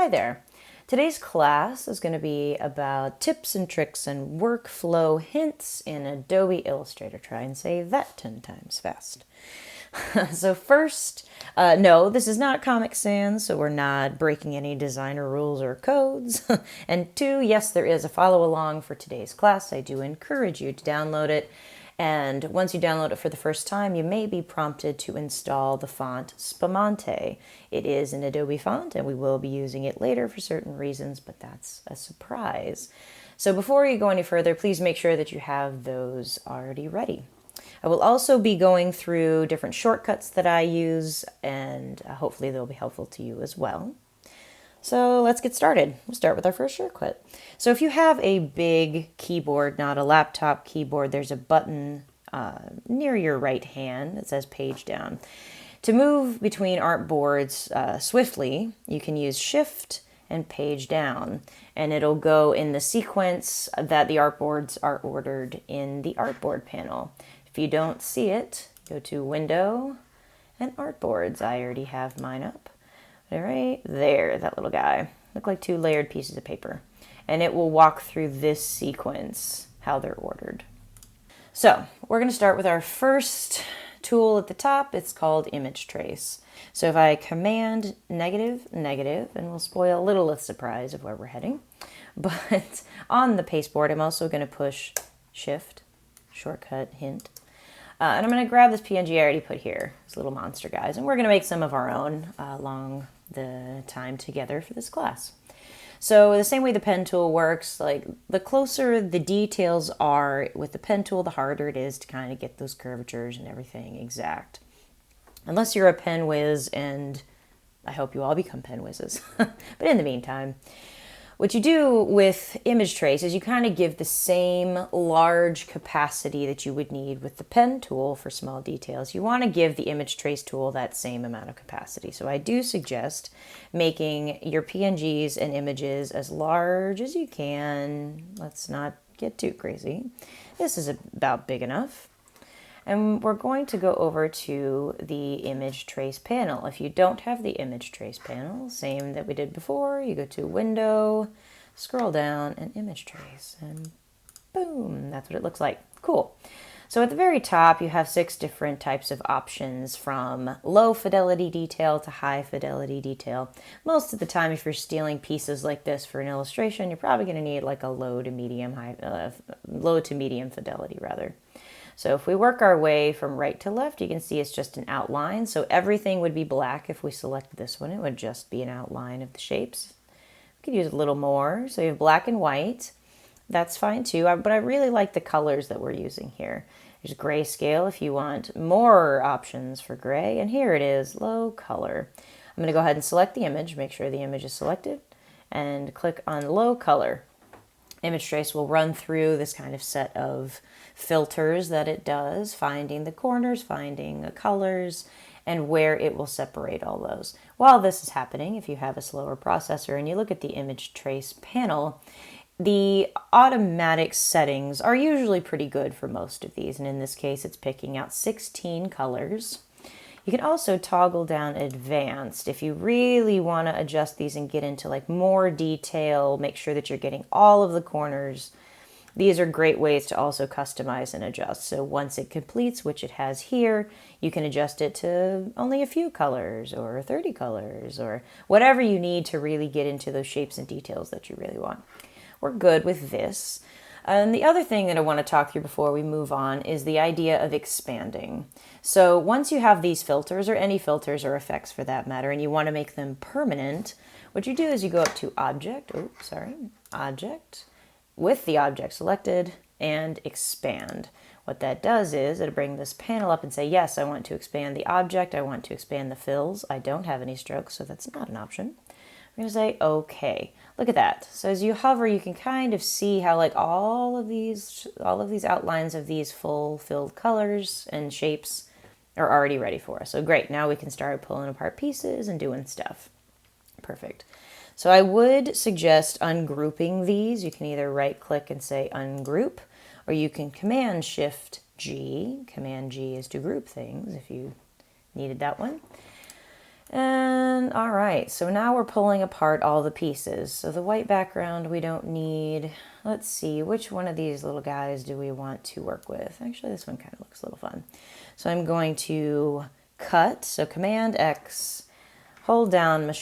Hi there. Today's class is going to be about tips and tricks and workflow hints in Adobe Illustrator. Try and say that 10 times fast. So first, no, this is not Comic Sans, so we're not breaking any designer rules or codes. And two, yes, there is a follow along for today's class. I do encourage you to download it. And once you download it for the first time, you may be prompted to install the font Spumante. It is an Adobe font, and we will be using it later for certain reasons, but that's a surprise. So before you go any further, please make sure that you have those already ready. I will also be going through different shortcuts that I use, and hopefully they'll be helpful to you as well. So let's get started. We'll start with our first shortcut. So if you have a big keyboard, not a laptop keyboard, there's a button near your right hand that says page down. To move between artboards swiftly, you can use Shift and page down, and it'll go in the sequence that the artboards are ordered in the artboard panel. If you don't see it, go to Window and Artboards. I already have mine up. Right there, that little guy. Look like two layered pieces of paper. And it will walk through this sequence, how they're ordered. So we're going to start with our first tool at the top. It's called Image Trace. So if I Command negative, negative, and we'll spoil a little of surprise of where we're heading. But on the pasteboard, I'm also going to push Shift, shortcut, hint. And I'm going to grab this PNG I already put here, these little monster guys, and we're going to make some of our own along the time together for this class. So the same way the pen tool works, like the closer the details are with the pen tool, the harder it is to kind of get those curvatures and everything exact. Unless you're a pen whiz, and I hope you all become pen whizzes. But in the meantime, what you do with Image Trace is you kind of give the same large capacity that you would need with the pen tool for small details. You want to give the Image Trace tool that same amount of capacity. So I do suggest making your PNGs and images as large as you can. Let's not get too crazy. This is about big enough. And we're going to go over to the Image Trace panel. If you don't have the Image Trace panel, same that we did before, you go to Window, scroll down, and Image Trace, and boom, that's what it looks like. Cool. So at the very top, you have 6 different types of options, from low fidelity detail to high fidelity detail. Most of the time, if you're stealing pieces like this for an illustration, you're probably going to need like a low to medium fidelity rather. So if we work our way from right to left, you can see it's just an outline. So everything would be black if we selected this one. It would just be an outline of the shapes. We could use a little more. So you have black and white. That's fine too, but I really like the colors that we're using here. There's grayscale if you want more options for gray. And here it is, low color. I'm going to go ahead and select the image, make sure the image is selected, and click on low color. Image Trace will run through this kind of set of filters that it does, finding the corners, finding the colors, and where it will separate all those. While this is happening, if you have a slower processor and you look at the Image Trace panel, the automatic settings are usually pretty good for most of these, and in this case it's picking out 16 colors. You can also toggle down Advanced if you really want to adjust these and get into like more detail, make sure that you're getting all of the corners. These are great ways to also customize and adjust. So once it completes, which it has here, you can adjust it to only a few colors or 30 colors or whatever you need to really get into those shapes and details that you really want. We're good with this. And the other thing that I want to talk through before we move on is the idea of expanding. So once you have these filters, or any filters or effects for that matter, and you want to make them permanent, what you do is you go up to Object, Object, with the object selected, and Expand. What that does is it'll bring this panel up and say, yes, I want to expand the object, I want to expand the fills. I don't have any strokes, so that's not an option. I'm going to say OK. Look at that. So as you hover, you can kind of see how like all of these outlines of these full filled colors and shapes are already ready for us. So great. Now we can start pulling apart pieces and doing stuff. Perfect. So I would suggest ungrouping these. You can either right click and say ungroup, or you can Command Shift G. Command G is to group things if you needed that one. And all right, so now we're pulling apart all the pieces. So the white background we don't need. Let's see, which one of these little guys do we want to work with? Actually, this one kind of looks a little fun. So I'm going to cut, so Command X, hold down my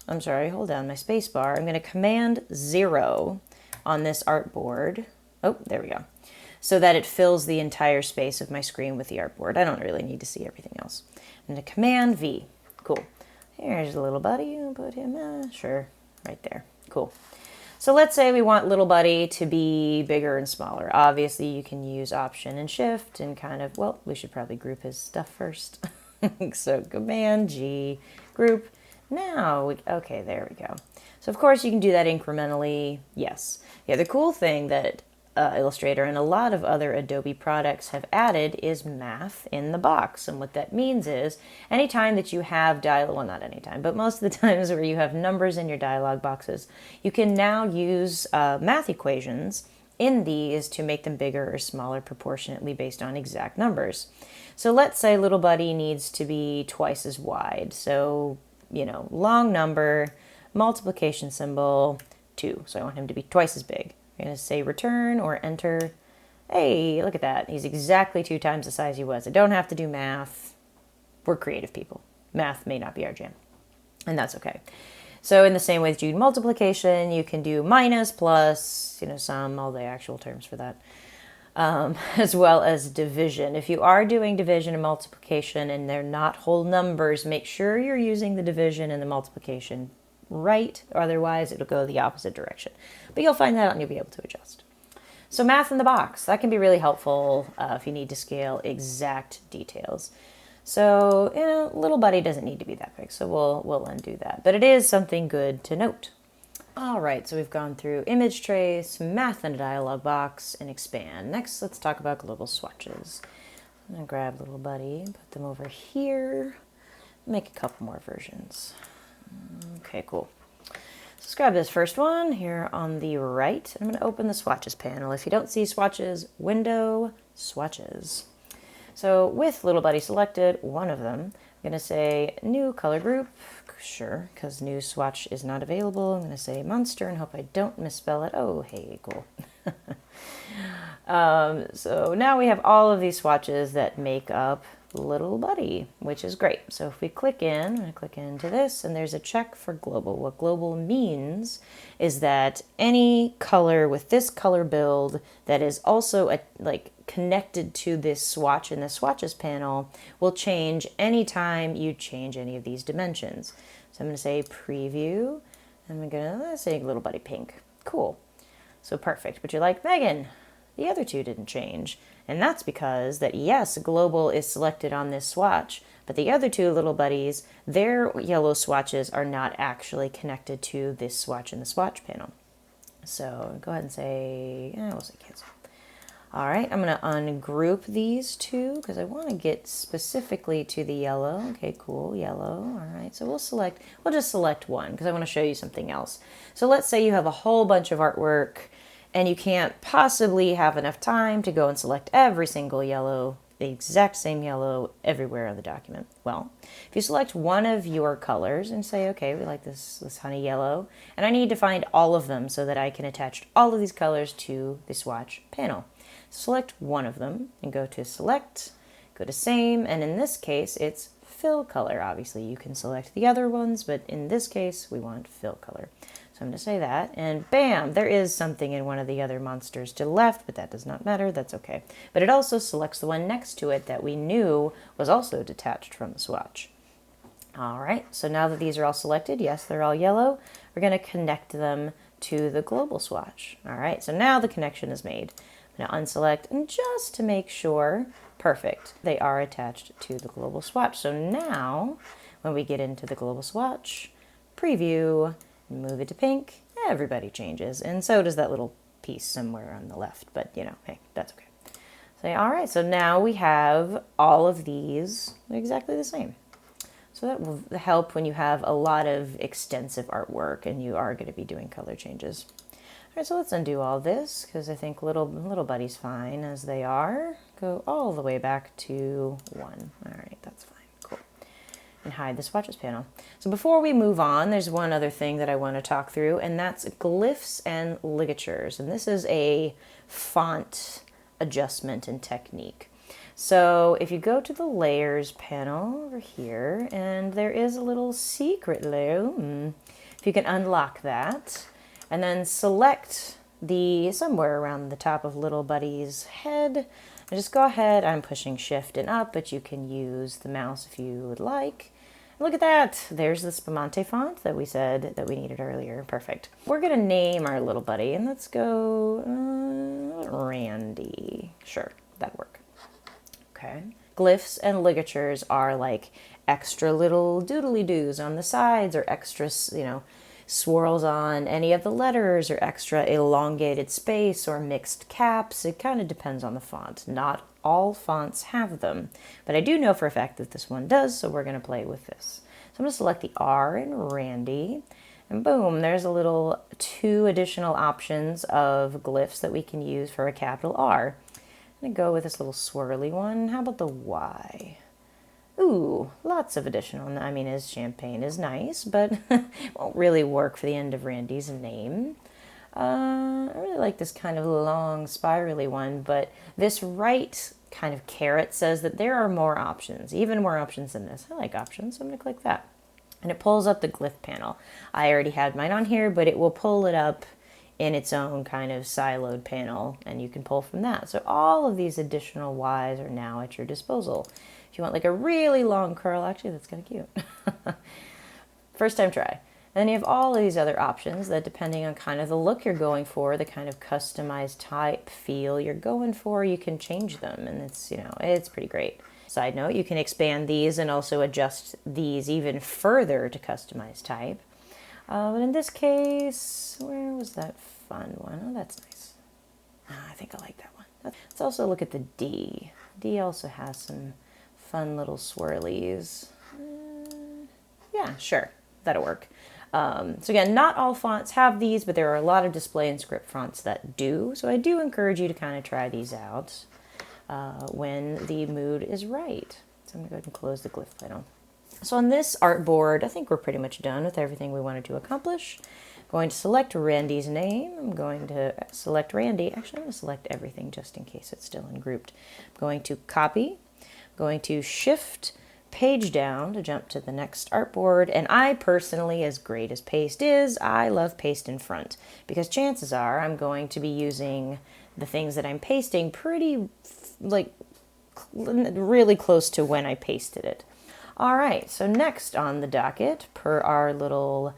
hold down my space bar. I'm going to Command 0 on this artboard. Oh, there we go. So that it fills the entire space of my screen with the artboard. I don't really need to see everything else. I'm going to Command V. Cool. Here's a little buddy. I'll put him, sure, right there. Cool. So let's say we want little buddy to be bigger and smaller. Obviously, you can use Option and Shift and kind of, well, we should probably group his stuff first. So Command G, group. Now, okay, there we go. So of course you can do that incrementally. Yes. Yeah, the cool thing that Illustrator and a lot of other Adobe products have added is math in the box. And what that means is anytime that you have dialog, well, not anytime, but most of the times where you have numbers in your dialog boxes, you can now use math equations in these to make them bigger or smaller proportionately based on exact numbers. So let's say little buddy needs to be twice as wide. So, you know, long number, multiplication symbol, 2. So I want him to be twice as big. I'm going to say return or enter. Hey, look at that. He's exactly 2 times the size he was. I don't have to do math. We're creative people. Math may not be our jam, and that's okay. So in the same way that you do multiplication, you can do minus, plus, you know, sum, all the actual terms for that, as well as division. If you are doing division and multiplication and they're not whole numbers, make sure you're using the division and the multiplication right, or otherwise it'll go the opposite direction. But you'll find that out and you'll be able to adjust. So math in the box, that can be really helpful if you need to scale exact details. So, you know, little buddy doesn't need to be that big, so we'll undo that. But it is something good to note. All right, so we've gone through image trace, math in a dialog box, and expand. Next, let's talk about global swatches. I'm gonna grab little buddy and put them over here. Make a couple more versions. Okay, cool. So let's grab this first one here on the right. I'm going to open the swatches panel. If you don't see swatches, window, swatches. So with little buddy selected, one of them, I'm going to say new color group. Sure, because new swatch is not available. I'm going to say monster and hope I don't misspell it. Oh, hey, cool. So now we have all of these swatches that make up little buddy, which is great. So if we click in, I'm going to click into this, and there's a check for global. What global means is that any color with this color build that is also connected to this swatch in the swatches panel will change anytime you change any of these dimensions. So I'm going to say preview, and I'm going to say little buddy pink. Cool. So perfect. But you're like, Megan, the other two didn't change. And that's because that, yes, global is selected on this swatch, but the other two little buddies, their yellow swatches are not actually connected to this swatch in the swatch panel. So go ahead and say, we'll say cancel. All right, I'm going to ungroup these two because I want to get specifically to the yellow. Okay, cool, yellow. All right, so we'll just select one because I want to show you something else. So let's say you have a whole bunch of artwork and you can't possibly have enough time to go and select every single yellow, the exact same yellow everywhere on the document. Well, if you select one of your colors and say, okay, we like this honey yellow, and I need to find all of them so that I can attach all of these colors to the swatch panel. Select one of them and go to select, go to same, and in this case, it's fill color. Obviously, you can select the other ones, but in this case, we want fill color. So I'm going to say that, and bam, there is something in one of the other monsters to the left, but that does not matter, that's okay. But it also selects the one next to it that we knew was also detached from the swatch. All right, so now that these are all selected, yes, they're all yellow, we're going to connect them to the global swatch. All right, so now the connection is made. I'm going to unselect, and just to make sure, perfect, they are attached to the global swatch. So now, when we get into the global swatch, preview, move it to pink, everybody changes, and so does that little piece somewhere on the left, but you know, hey, that's okay. Say, all right, so now we have all of these exactly the same. So that will help when you have a lot of extensive artwork and you are going to be doing color changes. All right, so let's undo all this because I think little buddy's fine as they are. Go all the way back to 1. All right, that's fine, cool. and hide the Swatches panel. So before we move on, there's one other thing that I want to talk through, and that's Glyphs and Ligatures. And this is a font adjustment and technique. So if you go to the Layers panel over here, and there is a little secret layer, if you can unlock that, and then select the somewhere around the top of Little Buddy's head, and just go ahead, I'm pushing Shift and up, but you can use the mouse if you would like. Look at that, there's the Spumante font that we said that we needed earlier. Perfect. We're gonna name our little buddy, and let's go Randy. Sure, that'd work. Okay. Glyphs and ligatures are like extra little doodly-doos on the sides, or extra, swirls on any of the letters, or extra elongated space or mixed caps. It kind of depends on the font. Not all fonts have them, but I do know for a fact that this one does, so we're going to play with this. So I'm going to select the R in Randy, and boom, there's a little 2 additional options of glyphs that we can use for a capital R. I'm going to go with this little swirly one. How about the Y? Ooh, lots of additional. I mean, his champagne is nice, but won't really work for the end of Randy's name. I really like this kind of long spirally one, but this right kind of caret says that there are more options, even more options than this. I like options, so I'm going to click that. And it pulls up the glyph panel. I already had mine on here, but it will pull it up in its own kind of siloed panel, and you can pull from that. So all of these additional Ys are now at your disposal. If you want like a really long curl, actually that's kind of cute. First time try. And then you have all of these other options that, depending on kind of the look you're going for, the kind of customized type feel you're going for, you can change them, and it's, it's pretty great. Side note, you can expand these and also adjust these even further to customize type. But in this case, where was that fun one? Oh, that's nice. I think I like that one. Let's also look at the D. D also has some fun little swirlies. Yeah, sure, that'll work. So again, not all fonts have these, but there are a lot of display and script fonts that do. So I do encourage you to kind of try these out when the mood is right. So I'm going to go ahead and close the glyph panel. So on this artboard, I think we're pretty much done with everything we wanted to accomplish. I'm going to select Randy's name. I'm going to select Randy. Actually, I'm going to select everything just in case it's still ungrouped. I'm going to copy. I'm going to Shift page down to jump to the next artboard. And I personally, as great as paste is, I love paste in front, because chances are I'm going to be using the things that I'm pasting pretty, really close to when I pasted it. All right, so next on the docket, per our little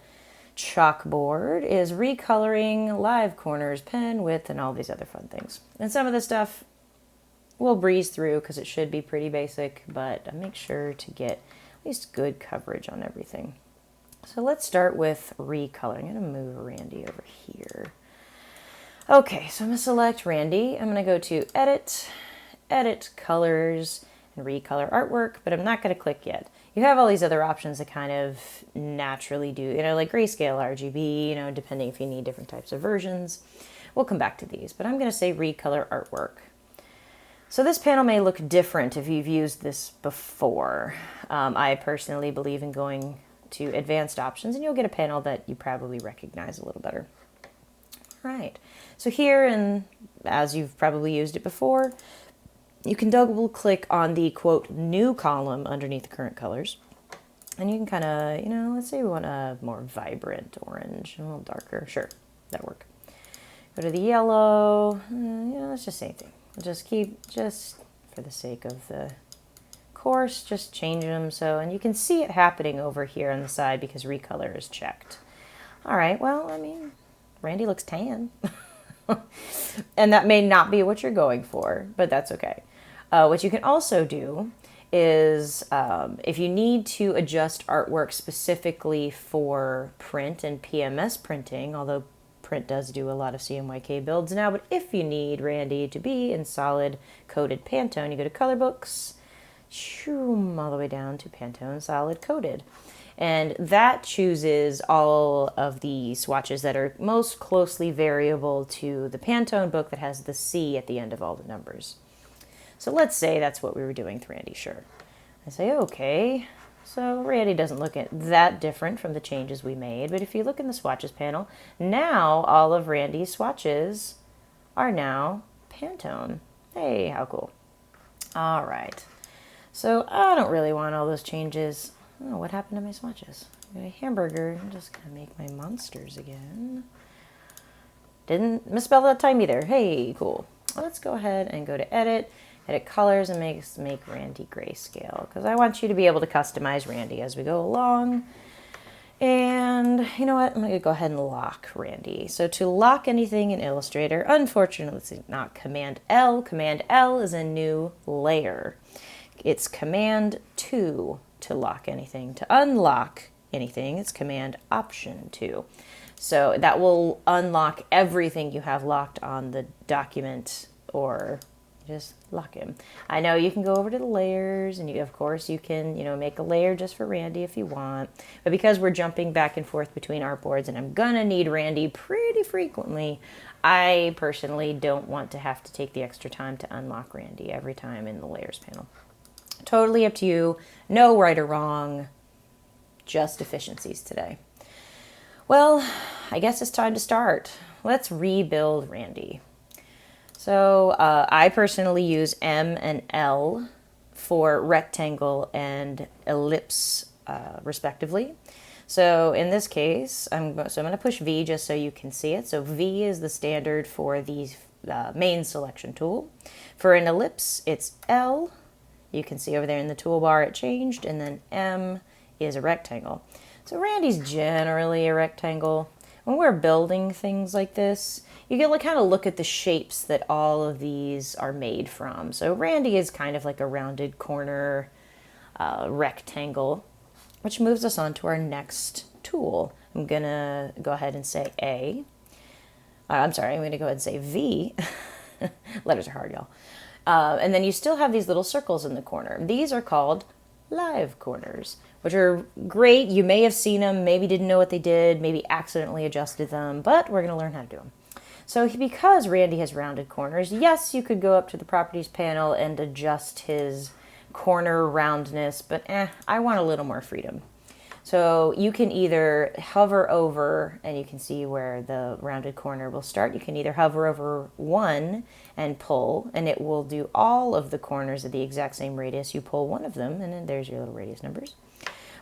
chalkboard, is recoloring, live corners, pen width, and all these other fun things. And some of this stuff we'll breeze through because it should be pretty basic, but make sure to get at least good coverage on everything. So let's start with recoloring. I'm going to move Randy over here. Okay, so I'm going to select Randy. I'm going to go to Edit, Edit Colors, and Recolor Artwork, but I'm not going to click yet. You have all these other options that kind of naturally do, like grayscale, RGB, depending if you need different types of versions. We'll come back to these, but I'm going to say Recolor Artwork. So this panel may look different if you've used this before. I personally believe in going to advanced options, and you'll get a panel that you probably recognize a little better. All right, so here, and as you've probably used it before, you can double click on the quote new column underneath the current colors. And you can kind of, let's say we want a more vibrant orange, a little darker. Sure, that'll work. Go to the yellow, let's just say anything. Just for the sake of the course, just change them so, and you can see it happening over here on the side because recolor is checked. All right, well, Randy looks tan. And that may not be what you're going for, but that's okay. What you can also do is if you need to adjust artwork specifically for print and PMS printing, although print does do a lot of CMYK builds now, but if you need Randy to be in solid coated Pantone, you go to Color Books, all the way down to Pantone Solid Coated. And that chooses all of the swatches that are most closely variable to the Pantone book that has the C at the end of all the numbers. So let's say that's what we were doing with Randy, sure. I say, okay, So Randy doesn't look that different from the changes we made, but if you look in the swatches panel, now all of Randy's swatches are now Pantone. Hey, how cool. All right. So I don't really want all those changes. Oh, what happened to my swatches? I got a hamburger. I'm just going to make my monsters again. Didn't misspell that time either. Hey, cool. Let's go ahead and go to edit colors, and make Randy grayscale, because I want you to be able to customize Randy as we go along. And you know what? I'm going to go ahead and lock Randy. So to lock anything in Illustrator, unfortunately, it's not Command L. Command L is a new layer. It's Command 2 to lock anything. To unlock anything, it's Command Option 2. So that will unlock everything you have locked on the document, or just lock him. I know you can go over to the layers, and of course you can, make a layer just for Randy if you want. But because we're jumping back and forth between artboards and I'm gonna need Randy pretty frequently, I personally don't want to have to take the extra time to unlock Randy every time in the layers panel. Totally up to you. No right or wrong, just efficiencies today. Well, I guess it's time to start. Let's rebuild Randy. So I personally use M and L for rectangle and ellipse respectively. So in this case, I'm going to push V just so you can see it. So V is the standard for the main selection tool. For an ellipse, it's L. You can see over there in the toolbar it changed, and then M is a rectangle. So Randy's generally a rectangle. When we're building things like this, you can kind of look at the shapes that all of these are made from. So Randy is kind of like a rounded corner rectangle, which moves us on to our next tool. I'm going to go ahead and say A. I'm going to go ahead and say V. Letters are hard, y'all. And then you still have these little circles in the corner. These are called live corners, which are great. You may have seen them, maybe didn't know what they did, maybe accidentally adjusted them, but we're going to learn how to do them. So because Randy has rounded corners, yes, you could go up to the properties panel and adjust his corner roundness, but I want a little more freedom. So you can either hover over, and you can see where the rounded corner will start. You can either hover over one and pull, and it will do all of the corners at the exact same radius. You pull one of them, and then there's your little radius numbers.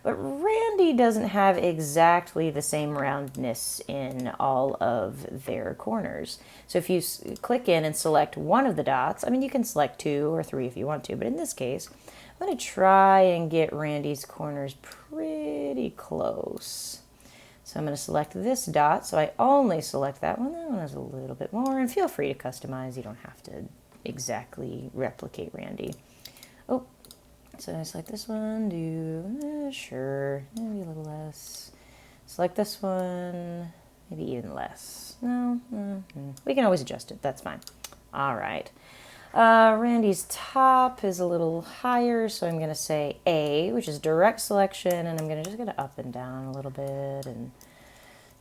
But Randy doesn't have exactly the same roundness in all of their corners. So if you click in and select one of the dots, you can select 2 or 3 if you want to, but in this case, I'm going to try and get Randy's corners pretty close. So I'm going to select this dot, so I only select that one. That one has a little bit more, and feel free to customize. You don't have to exactly replicate Randy. Oh. So I select this one, sure, maybe a little less. Select this one, maybe even less. No, we can always adjust it, that's fine. All right. Randy's top is a little higher, so I'm going to say A, which is direct selection, and I'm just going to up and down a little bit, and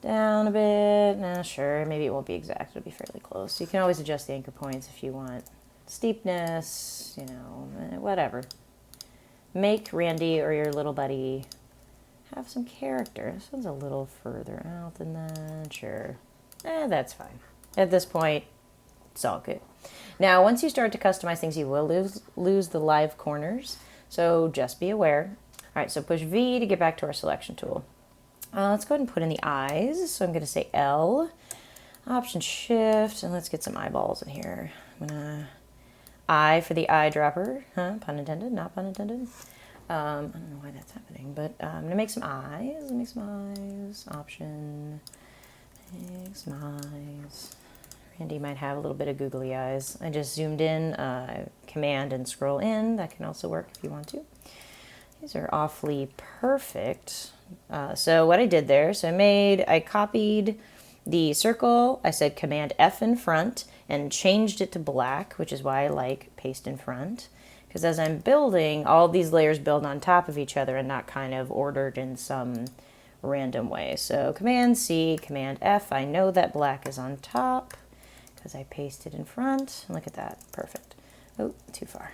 down a bit. Nah, sure, maybe it won't be exact, it'll be fairly close. You can always adjust the anchor points if you want. Steepness, whatever. Make Randy or your little buddy have some character. This one's a little further out than that. Sure. That's fine. At this point, it's all good. Now, once you start to customize things, you will lose the live corners. So just be aware. All right, so push V to get back to our selection tool. Let's go ahead and put in the eyes. So I'm going to say L, Option Shift, and let's get some eyeballs in here. I'm going to I for the eyedropper, pun intended, not pun intended. I don't know why that's happening, but I'm going to make some eyes, option, make some eyes. Randy might have a little bit of googly eyes. I just zoomed in, command and scroll in. That can also work if you want to. These are awfully perfect. So what I did there, I copied the circle, I said Command F in front, and changed it to black, which is why I like paste in front. Because as I'm building, all these layers build on top of each other and not kind of ordered in some random way. So Command C, Command F, I know that black is on top because I pasted in front. Look at that, perfect. Oh, too far.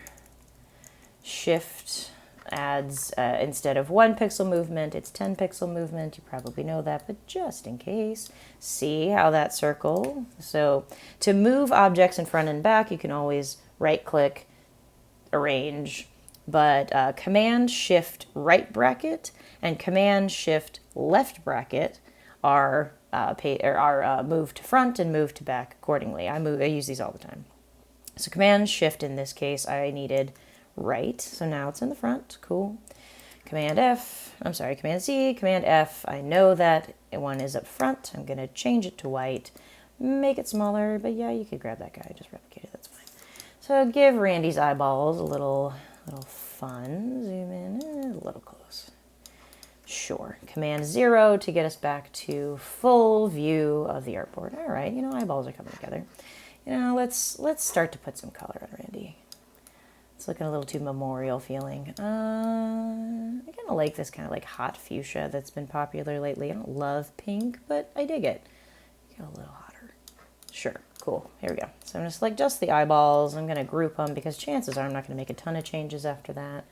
Shift adds, instead of 1 pixel movement, it's 10 pixel movement. You probably know that, but just in case, see how that circle. So to move objects in front and back, you can always right click, arrange, but Command Shift right bracket and Command Shift left bracket are moved to front and moved to back accordingly. I use these all the time. So Command Shift in this case, I needed right, so now it's in the front. Cool. Command C, Command F. I know that one is up front. I'm going to change it to white, make it smaller, but yeah, you could grab that guy, just replicate it, that's fine. So give Randy's eyeballs a little fun. Zoom in a little close. Sure. Command 0 to get us back to full view of the artboard. All right, eyeballs are coming together. Let's start to put some color on Randy. It's looking a little too memorial feeling. I kind of like this kind of like hot fuchsia that's been popular lately. I don't love pink, but I dig it. Get a little hotter. Sure, cool. Here we go. So I'm going to select just the eyeballs. I'm going to group them because chances are I'm not going to make a ton of changes after that.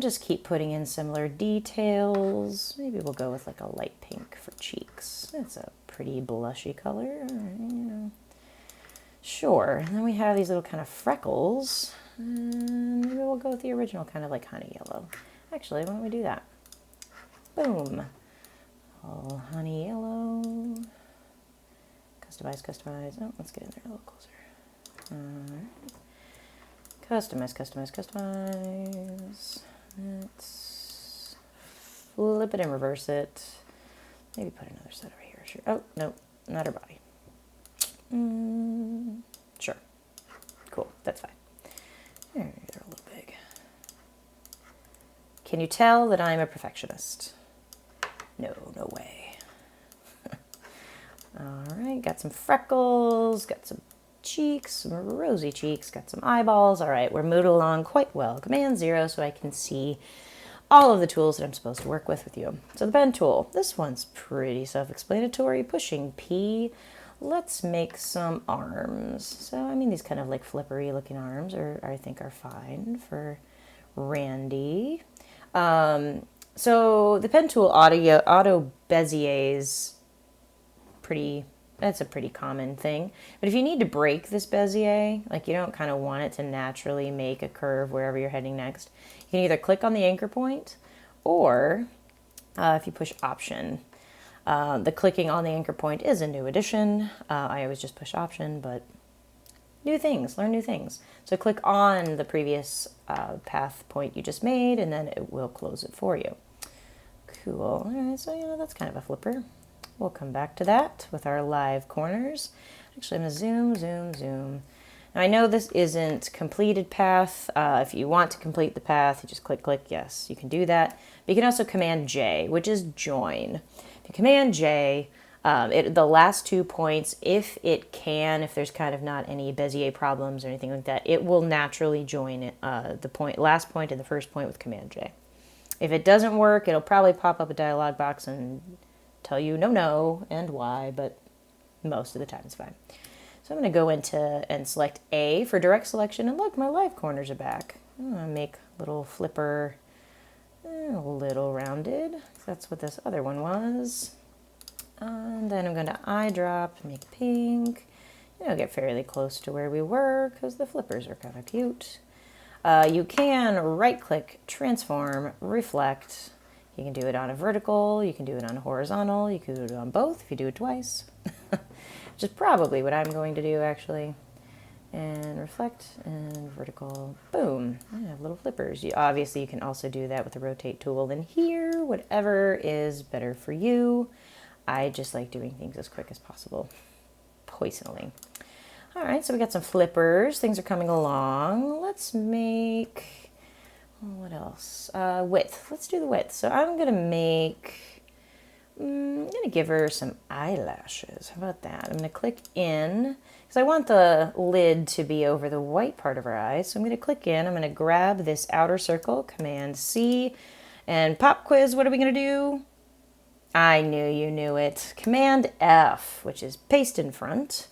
Just keep putting in similar details. Maybe we'll go with like a light pink for cheeks. It's a pretty blushy color. All right, Sure. And then we have these little kind of freckles. Maybe we'll go with the original kind of like honey yellow. Actually, why don't we do that? Boom. All honey yellow. Customize. Oh, let's get in there a little closer. All right. Customize. Let's flip it and reverse it. Maybe put another set over here. Sure. Oh, no, not her body. Sure. Cool, that's fine. They're a little big. Can you tell that I'm a perfectionist? No way. All right, got some freckles, got some cheeks, some rosy cheeks, got some eyeballs. All right, we're moving along quite well. Command 0 so I can see all of the tools that I'm supposed to work with you. So the pen tool, this one's pretty self-explanatory. Pushing P. Let's make some arms. So, these kind of like flippery looking arms I think are fine for Randy. So the pen tool auto Bezier's that's a pretty common thing. But if you need to break this Bezier, like you don't kind of want it to naturally make a curve wherever you're heading next, you can either click on the anchor point or if you push Option. The clicking on the anchor point is a new addition. I always just push Option, but learn new things. So click on the previous path point you just made, and then it will close it for you. Cool. All right, so that's kind of a flipper. We'll come back to that with our live corners. Actually, I'm going to zoom. Now, I know this isn't completed path. If you want to complete the path, you just click, yes, you can do that. But you can also Command J, which is join. If you Command J, the last 2 points, if there's kind of not any Bezier problems or anything like that, it will naturally join it, the last point and the first point with Command J. If it doesn't work, it'll probably pop up a dialog box and tell you no and why, but most of the time it's fine. So I'm going to go into and select A for direct selection, and look, my live corners are back. I'm going to make a little flipper a little rounded. That's what this other one was. And then I'm going to eyedrop, make pink. Get fairly close to where we were because the flippers are kind of cute. You can right-click, transform, reflect. You can do it on a vertical, you can do it on a horizontal, you can do it on both if you do it twice. Which is probably what I'm going to do, actually. And reflect, and vertical, boom. I have little flippers. Obviously, you can also do that with the rotate tool. And here, whatever is better for you. I just like doing things as quick as possible, personally. All right, so we got some flippers. Things are coming along. Let's make... what else? Width. Let's do the width. So I'm going to give her some eyelashes. How about that? I'm going to click in because I want the lid to be over the white part of her eyes. So I'm going to click in. I'm going to grab this outer circle, Command C, and pop quiz. What are we going to do? I knew you knew it. Command F, which is paste in front.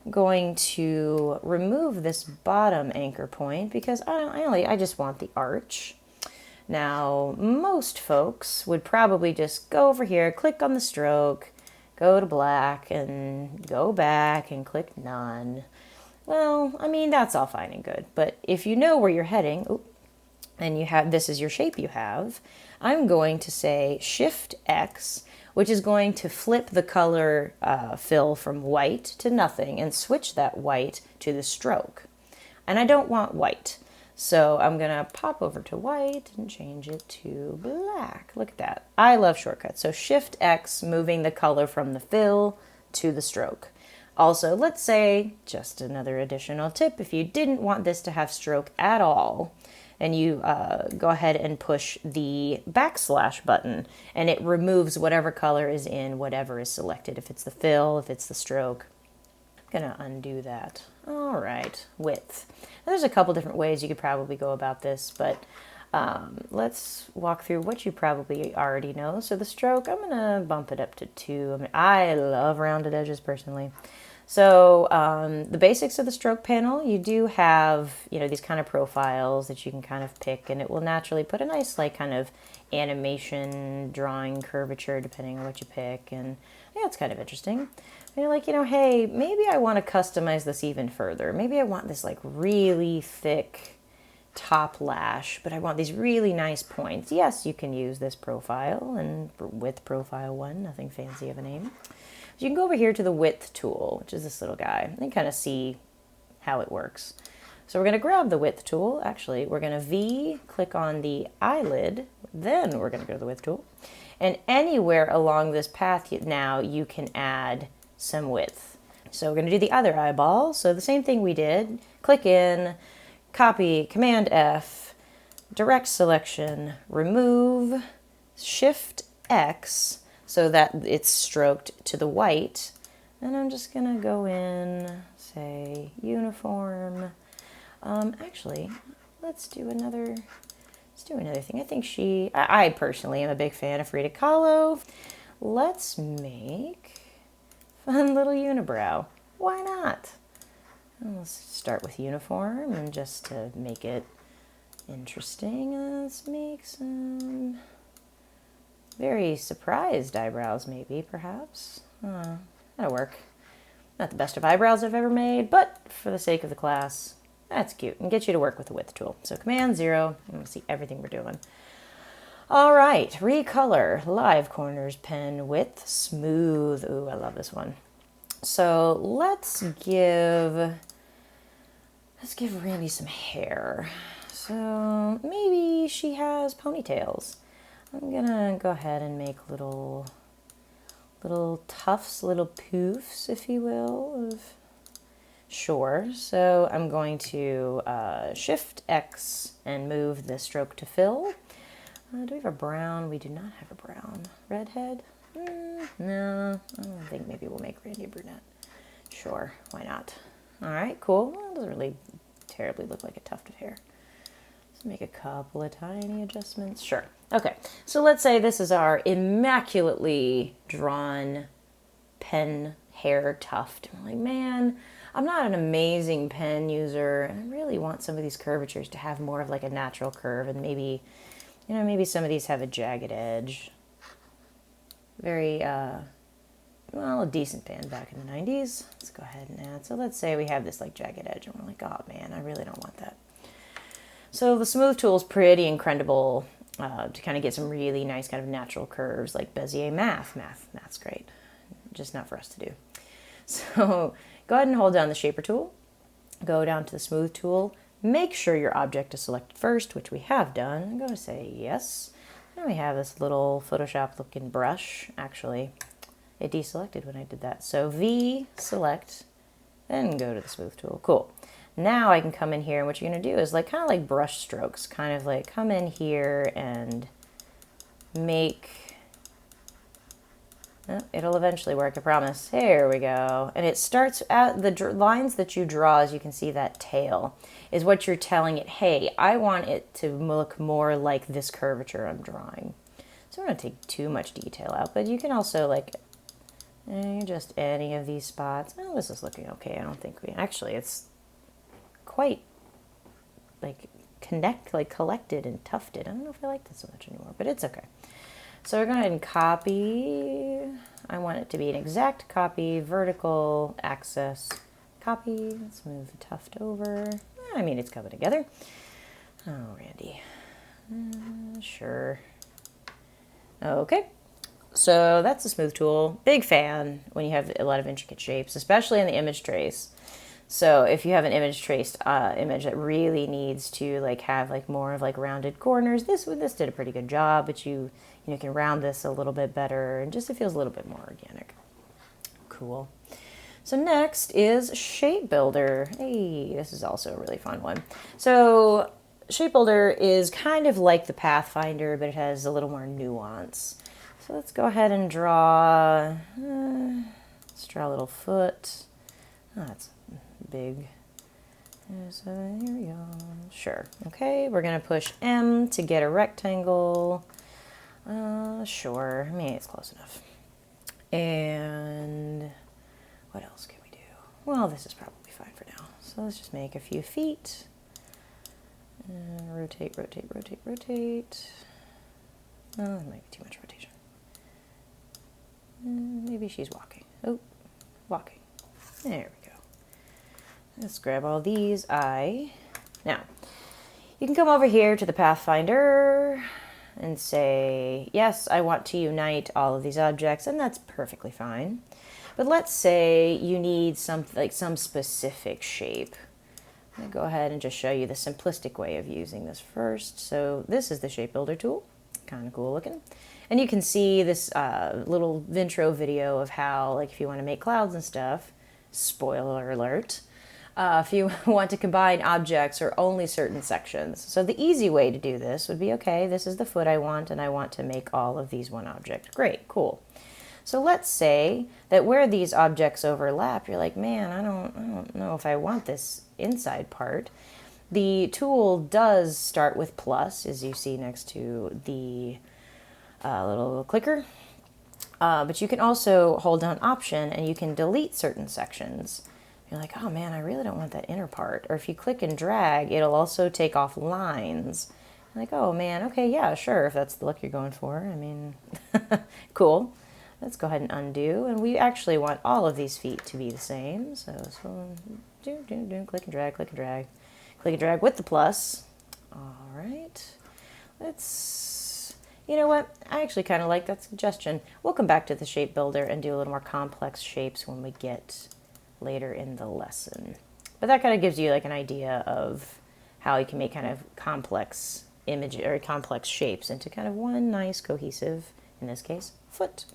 I'm going to remove this bottom anchor point because I just want the arch. Now, most folks would probably just go over here, click on the stroke, go to black, and go back and click none. Well, I mean, that's all fine and good. But if you know where you're heading, and you have, this is your shape you have, I'm going to say Shift X, which is going to flip the color fill from white to nothing and switch that white to the stroke. And I don't want white. So I'm going to pop over to white and change it to black. Look at that. I love shortcuts. So Shift X, moving the color from the fill to the stroke. Also, let's say, just another additional tip, if you didn't want this to have stroke at all, and you go ahead and push the backslash button, and it removes whatever color is in whatever is selected. If it's the fill, if it's the stroke. I'm gonna undo that. All right, width. Now, there's a couple different ways you could probably go about this, but let's walk through what you probably already know. So the stroke, I'm gonna bump it up to 2. I mean, I love rounded edges personally. So the basics of the stroke panel, you do have, you know, these kind of profiles that you can kind of pick, and it will naturally put a nice like kind of animation drawing curvature depending on what you pick, and yeah, it's kind of interesting. And you're like, you know, hey, maybe I want to customize this even further. Maybe I want this like really thick top lash, but I want these really nice points. Yes, you can use this profile and with profile 1, nothing fancy of a name. You can go over here to the width tool, which is this little guy, and kind of see how it works. So we're going to grab the width tool. Actually, we're going to V, click on the eyelid, then we're going to go to the width tool. And anywhere along this path now you can add some width. So we're going to do the other eyeball. So the same thing we did, click in, copy, Command F, direct selection, remove, Shift X, so that it's stroked to the white. And I'm just gonna go in, say uniform. Actually, let's do another thing. I think I personally am a big fan of Frida Kahlo. Let's make a fun little unibrow. Why not? And let's start with uniform, and just to make it interesting, let's make some very surprised eyebrows, maybe, perhaps. That'll work. Not the best of eyebrows I've ever made, but for the sake of the class, that's cute, and get you to work with the width tool. So Command 0, I'm going to see everything we're doing. All right, Recolor, live corners, pen width, smooth. Ooh, I love this one. So let's give Randy some hair. So maybe she has ponytails. I'm gonna go ahead and make little tufts, little poofs, if you will. Sure. So I'm going to Shift X and move the stroke to fill. Do we have a brown? We do not have a brown. Redhead? No, I don't think. Maybe we'll make Randy a brunette. Sure, why not? All right, cool. Well, it doesn't really terribly look like a tuft of hair. Let's make a couple of tiny adjustments. Sure. Okay, so let's say this is our immaculately drawn pen hair tuft. I'm like, man, I'm not an amazing pen user, and I really want some of these curvatures to have more of like a natural curve, and maybe, you know, maybe some of these have a jagged edge. Very, well, a decent pen back in the 90s. Let's go ahead and add. So let's say we have this like jagged edge, and we're like, oh man, I really don't want that. So the smooth tool is pretty incredible to kind of get some really nice kind of natural curves, like Bezier math's great, just not for us to do. So go ahead and hold down the shaper tool, go down to the smooth tool, make sure your object is selected first, which we have done. I'm going to say yes. And we have this little Photoshop looking brush. Actually, it deselected when I did that. So V, select, then go to the smooth tool. Cool. Now I can come in here, and what you're going to do is like kind of like brush strokes, kind of like come in here and make, oh, it'll eventually work, I promise. Here we go. And it starts at the lines that you draw, as you can see, that tail is what you're telling it, hey, I want it to look more like this curvature I'm drawing. So I'm not going to take too much detail out, but you can also like just any of these spots. Oh, this is looking okay. I don't think we, actually it's quite like collected and tufted. I don't know if I like this so much anymore, but it's okay. So we're going to go ahead and copy. I want it to be an exact copy, vertical axis copy. Let's move the tuft over. I mean, it's coming together. Oh, Randy. Sure. Okay. So that's the smooth tool. Big fan when you have a lot of intricate shapes, especially in the image trace. So if you have an image traced image that really needs to like have like more of like rounded corners, this did a pretty good job, but you can round this a little bit better and just it feels a little bit more organic. Cool. So next is Shape Builder. Hey, this is also a really fun one. So Shape Builder is kind of like the Pathfinder, but it has a little more nuance. So let's go ahead and draw, let's draw a little foot. Oh, that's big. So here we go. Sure. Okay, we're going to push M to get a rectangle. Sure. I mean, it's close enough. And what else can we do? Well, this is probably fine for now. So let's just make a few feet. Rotate, rotate, rotate, rotate. Oh, that might be too much rotation. Maybe she's walking. Oh, walking. There we go. Let's grab all these. Now, you can come over here to the Pathfinder and say, yes, I want to unite all of these objects, and that's perfectly fine. But let's say you need some specific shape. I'm going to go ahead and just show you the simplistic way of using this first. So this is the Shape Builder tool. Kind of cool looking. And you can see this little intro video of how, like, if you want to make clouds and stuff, spoiler alert, if you want to combine objects or only certain sections. So the easy way to do this would be, okay, this is the foot I want, and I want to make all of these one object. Great, cool. So let's say that where these objects overlap, you're like, man, I don't know if I want this inside part. The tool does start with plus, as you see next to the little clicker. But you can also hold down Option and you can delete certain sections. You're like, oh man, I really don't want that inner part. Or if you click and drag, it'll also take off lines. You're like, oh man, okay, yeah, sure, if that's the look you're going for. I mean, cool. Let's go ahead and undo. And we actually want all of these feet to be the same. So click and drag, click and drag. Click and drag with the plus. All right. You know what? I actually kind of like that suggestion. We'll come back to the Shape Builder and do a little more complex shapes when we get later in the lesson. But that kind of gives you like an idea of how you can make kind of complex image or complex shapes into kind of one nice cohesive, in this case, foot.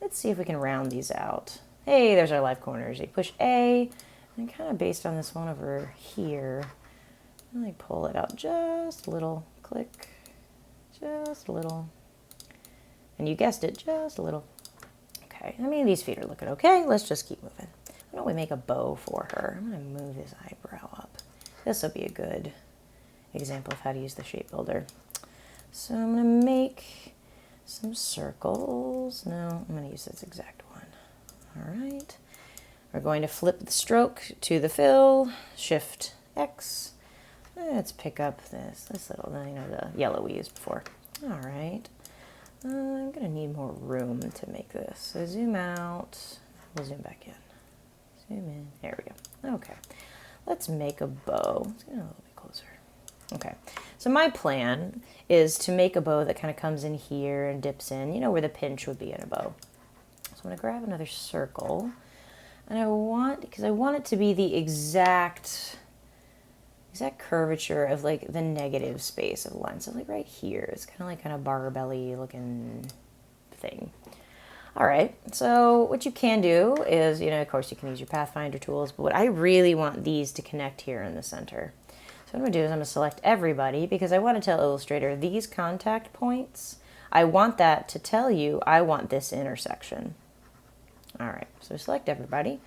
Let's see if we can round these out. Hey, there's our live corners. You push A, and kind of based on this one over here, really pull it out just a little, click, just a little, and you guessed it, just a little. Okay, I mean, these feet are looking okay. Let's just keep moving. Why don't we make a bow for her? I'm going to move his eyebrow up. This will be a good example of how to use the Shape Builder. So I'm going to make some circles. No, I'm going to use this exact one. All right. We're going to flip the stroke to the fill, Shift X. Let's pick up this little, the yellow we used before. All right. I'm going to need more room to make this. So zoom out. We'll zoom back in. Zoom in. There we go. Okay. Let's make a bow. Let's get a little bit closer. Okay. So my plan is to make a bow that kind of comes in here and dips in, where the pinch would be in a bow. So I'm going to grab another circle. And because I want it to be the exact curvature of like the negative space of the line. So like right here, it's kind of barbelly looking thing. All right, so what you can do is, of course you can use your Pathfinder tools, but what I really want these to connect here in the center. So what I'm gonna do is I'm gonna select everybody because I want to tell Illustrator these contact points. I want that to tell you I want this intersection. All right, so select everybody.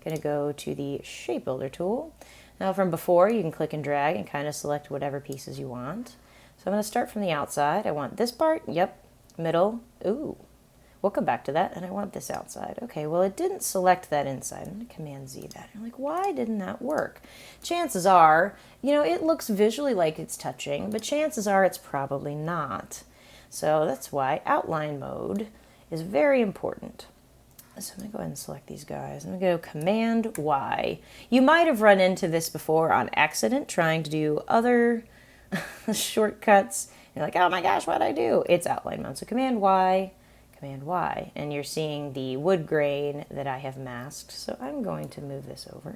Gonna go to the Shape Builder tool. Now from before, you can click and drag and kind of select whatever pieces you want. So I'm gonna start from the outside. I want this part, yep, middle, ooh. we'll come back to that, and I want this outside. Okay, well, it didn't select that inside. I'm going to Command Z that. I'm like, why didn't that work? Chances are, you know, it looks visually like it's touching, but chances are it's probably not. So that's why outline mode is very important. So I'm going to go ahead and select these guys. I'm going to go Command Y. You might have run into this before on accident trying to do other shortcuts. You're like, oh my gosh, what'd I do? It's outline mode. So Command Y, and you're seeing the wood grain that I have masked. So I'm going to move this over.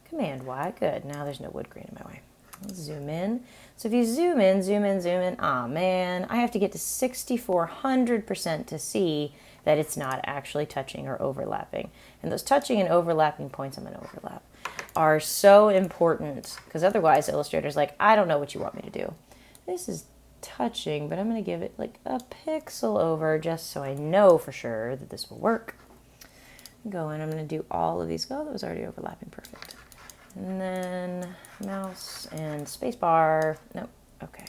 Command Y, good. Now there's no wood grain in my way. Let's zoom in. So if you zoom in, oh man, I have to get to 6400% to see that it's not actually touching or overlapping. And those touching and overlapping points, I'm going to overlap, are so important because otherwise Illustrator's like, I don't know what you want me to do. This is touching, but I'm going to give it like a pixel over just so I know for sure that this will work. Go in, I'm going to do all of these. Oh, that was already overlapping, perfect. And then mouse and spacebar. Nope, okay.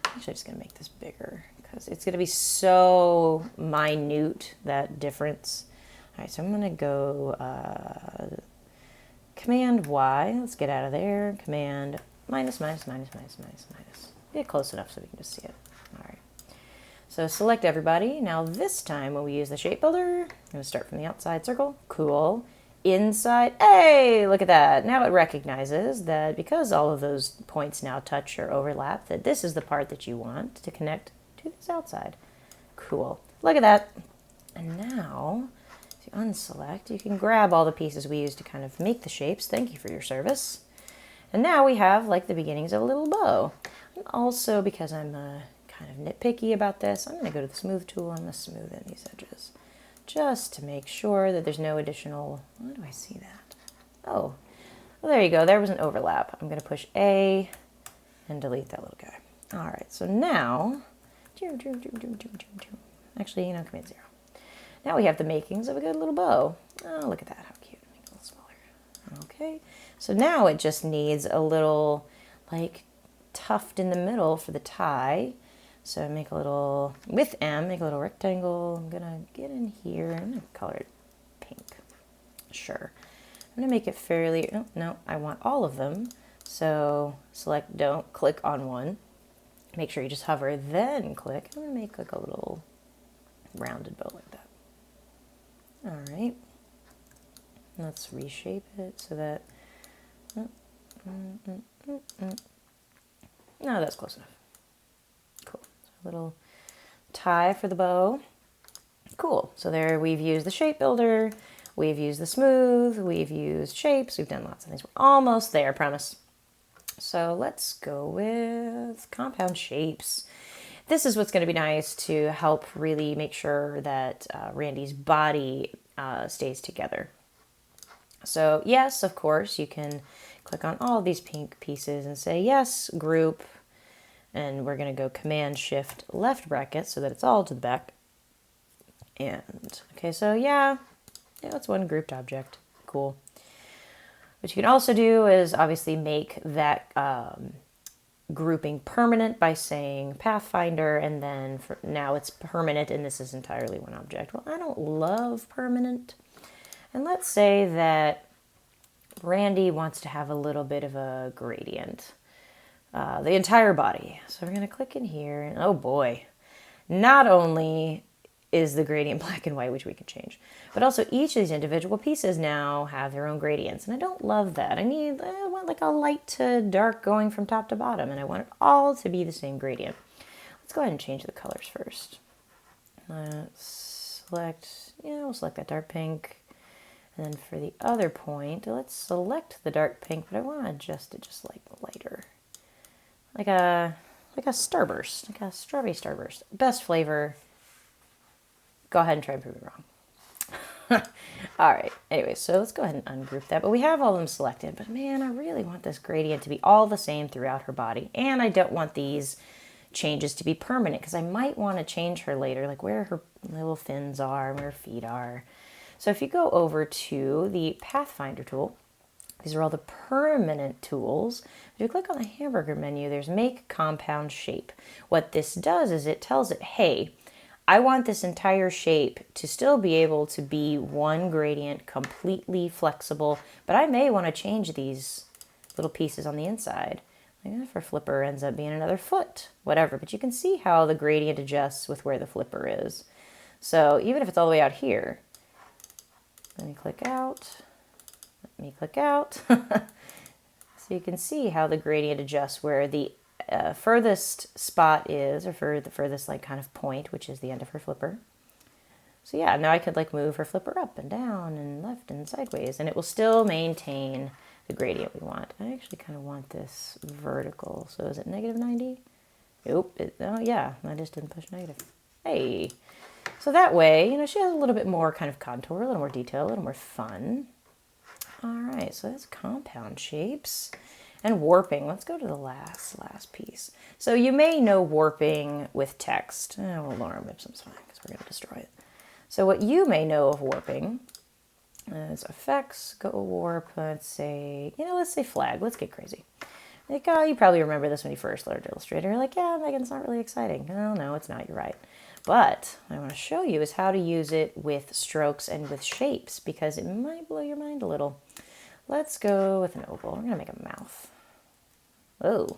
Actually, I'm just going to make this bigger because it's going to be so minute, that difference. All right, so I'm going to go Command Y. Let's get out of there. Command minus. Get close enough so we can just see it. All right. So select everybody. Now this time when we use the shape builder, I'm going to start from the outside circle. Cool. Inside. Hey, look at that. Now it recognizes that because all of those points now touch or overlap, that this is the part that you want to connect to this outside. Cool. Look at that. And now, if you unselect, you can grab all the pieces we used to kind of make the shapes. Thank you for your service. And now we have like the beginnings of a little bow. And also, because I'm kind of nitpicky about this, I'm going to go to the smooth tool. I'm going to smooth in these edges just to make sure that there's no additional. Why do I see that? Oh, well, there you go. There was an overlap. I'm going to push A and delete that little guy. All right, so now, actually, Command 0. Now we have the makings of a good little bow. Oh, look at that. How cute. Make it a little smaller. Okay, so now it just needs a little, like, tuft in the middle for the tie. So make a little, with M, make a little rectangle. I'm going to get in here. I'm going to color it pink. Sure. I'm going to make it fairly, oh, no, I want all of them. So select, don't click on one. Make sure you just hover, then click. I'm going to make like a little rounded bow like that. All right. Let's reshape it so that, no, that's close enough. Cool. So a little tie for the bow. Cool. So there we've used the shape builder, we've used the smooth, we've used shapes, we've done lots of things. We're almost there, I promise. So let's go with compound shapes. This is what's going to be nice to help really make sure that Randy's body stays together. So yes, of course, you can click on all these pink pieces and say, yes, group. And we're going to go Command Shift left bracket so that it's all to the back. And, okay, so yeah, it's one grouped object. Cool. What you can also do is obviously make that grouping permanent by saying Pathfinder, and then now it's permanent and this is entirely one object. Well, I don't love permanent. And let's say that Randy wants to have a little bit of a gradient. The entire body. So we're going to click in here, and oh boy, not only is the gradient black and white, which we can change, but also each of these individual pieces now have their own gradients, and I don't love that. I want like a light to dark going from top to bottom, and I want it all to be the same gradient. Let's go ahead and change the colors first. Let's select, we'll select that dark pink, and then for the other point, let's select the dark pink, but I want to adjust it just like lighter. Like a starburst, like a strawberry starburst. Best flavor. Go ahead and try and prove me wrong. All right. Anyway, so let's go ahead and ungroup that. But we have all of them selected. But man, I really want this gradient to be all the same throughout her body. And I don't want these changes to be permanent because I might want to change her later, like where her little fins are, where her feet are. So if you go over to the Pathfinder tool, these are all the permanent tools. If you click on the hamburger menu, there's Make Compound Shape. What this does is it tells it, hey, I want this entire shape to still be able to be one gradient, completely flexible, but I may want to change these little pieces on the inside. Like if our flipper ends up being another foot, whatever, but you can see how the gradient adjusts with where the flipper is. So even if it's all the way out here, let me click out, let me click out. So you can see how the gradient adjusts where the furthest spot is, or for the furthest like kind of point, which is the end of her flipper. So yeah, now I could like move her flipper up and down and left and sideways, and it will still maintain the gradient we want. I actually kind of want this vertical. So is it -90? Nope. Oh yeah, I just didn't push negative. Hey. So that way, you know, she has a little bit more kind of contour, a little more detail, a little more fun. All right, so that's compound shapes and warping. Let's go to the last piece. So you may know warping with text. Well, Lauren Whipsom's fine because we're going to destroy it. So what you may know of warping is effects, go warp, let's say flag. Let's get crazy. Like, oh, you probably remember this when you first learned Illustrator. You're like, yeah, Megan, it's not really exciting. No, it's not. You're right. But what I want to show you is how to use it with strokes and with shapes, because it might blow your mind a little. Let's go with an oval. We're going to make a mouth. Oh,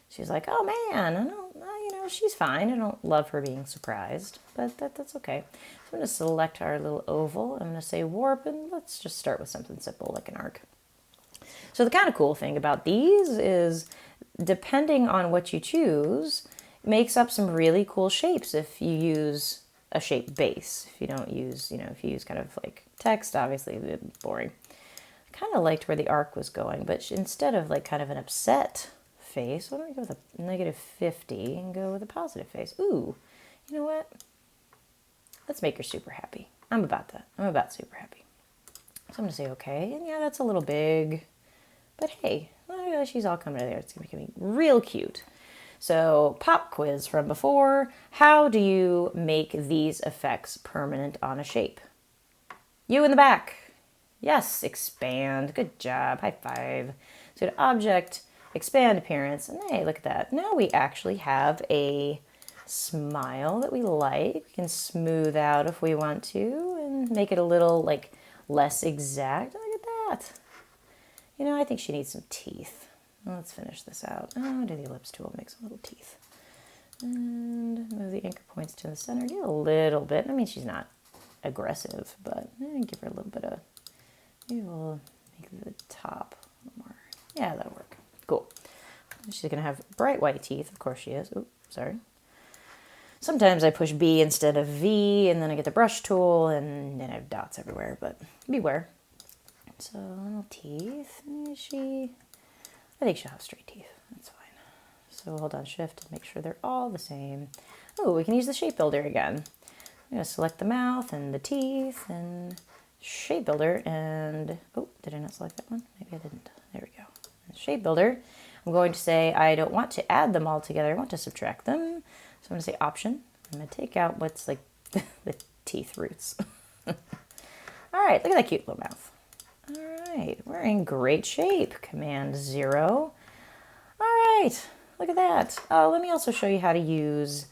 she's like, oh man, I don't, you know, she's fine. I don't love her being surprised, but that's okay. So I'm going to select our little oval. I'm going to say warp, and let's just start with something simple like an arc. So the kind of cool thing about these is, depending on what you choose, it makes up some really cool shapes if you use a shape base. If you don't use, you know, if you use kind of like text, obviously a bit boring. I kind of liked where the arc was going, but instead of like kind of an upset face, why don't we go with a -50 and go with a positive face? Ooh, you know what? Let's make her super happy. I'm about that. I'm about super happy. So I'm going to say okay. And yeah, that's a little big, but hey, she's all coming together. It's going to be real cute. So pop quiz from before. How do you make these effects permanent on a shape? You in the back. Yes, expand. Good job. High five. So to object, expand appearance, and hey, look at that. Now we actually have a smile that we like. We can smooth out if we want to and make it a little like less exact. Look at that. You know, I think she needs some teeth. Let's finish this out. Oh, do the ellipse tool, make some little teeth. And move the anchor points to the center. Do a little bit. I mean, she's not aggressive, but give her a little bit of, maybe we'll make the top a little more. Yeah, that'll work. Cool. She's going to have bright white teeth. Of course she is. Oops, sorry. Sometimes I push B instead of V, and then I get the brush tool, and then I have dots everywhere, but beware. So, little teeth. I think she'll have straight teeth. That's fine. So hold on shift and make sure they're all the same. Oh, we can use the shape builder again. I'm going to select the mouth and the teeth and shape builder, and oh, did I not select that one? Maybe I didn't. There we go. And shape builder. I'm going to say I don't want to add them all together. I want to subtract them. So I'm going to say option. I'm going to take out what's like the teeth roots. All right, look at that cute little mouth. All right, we're in great shape. Command 0. All right, look at that. Oh, let me also show you how to use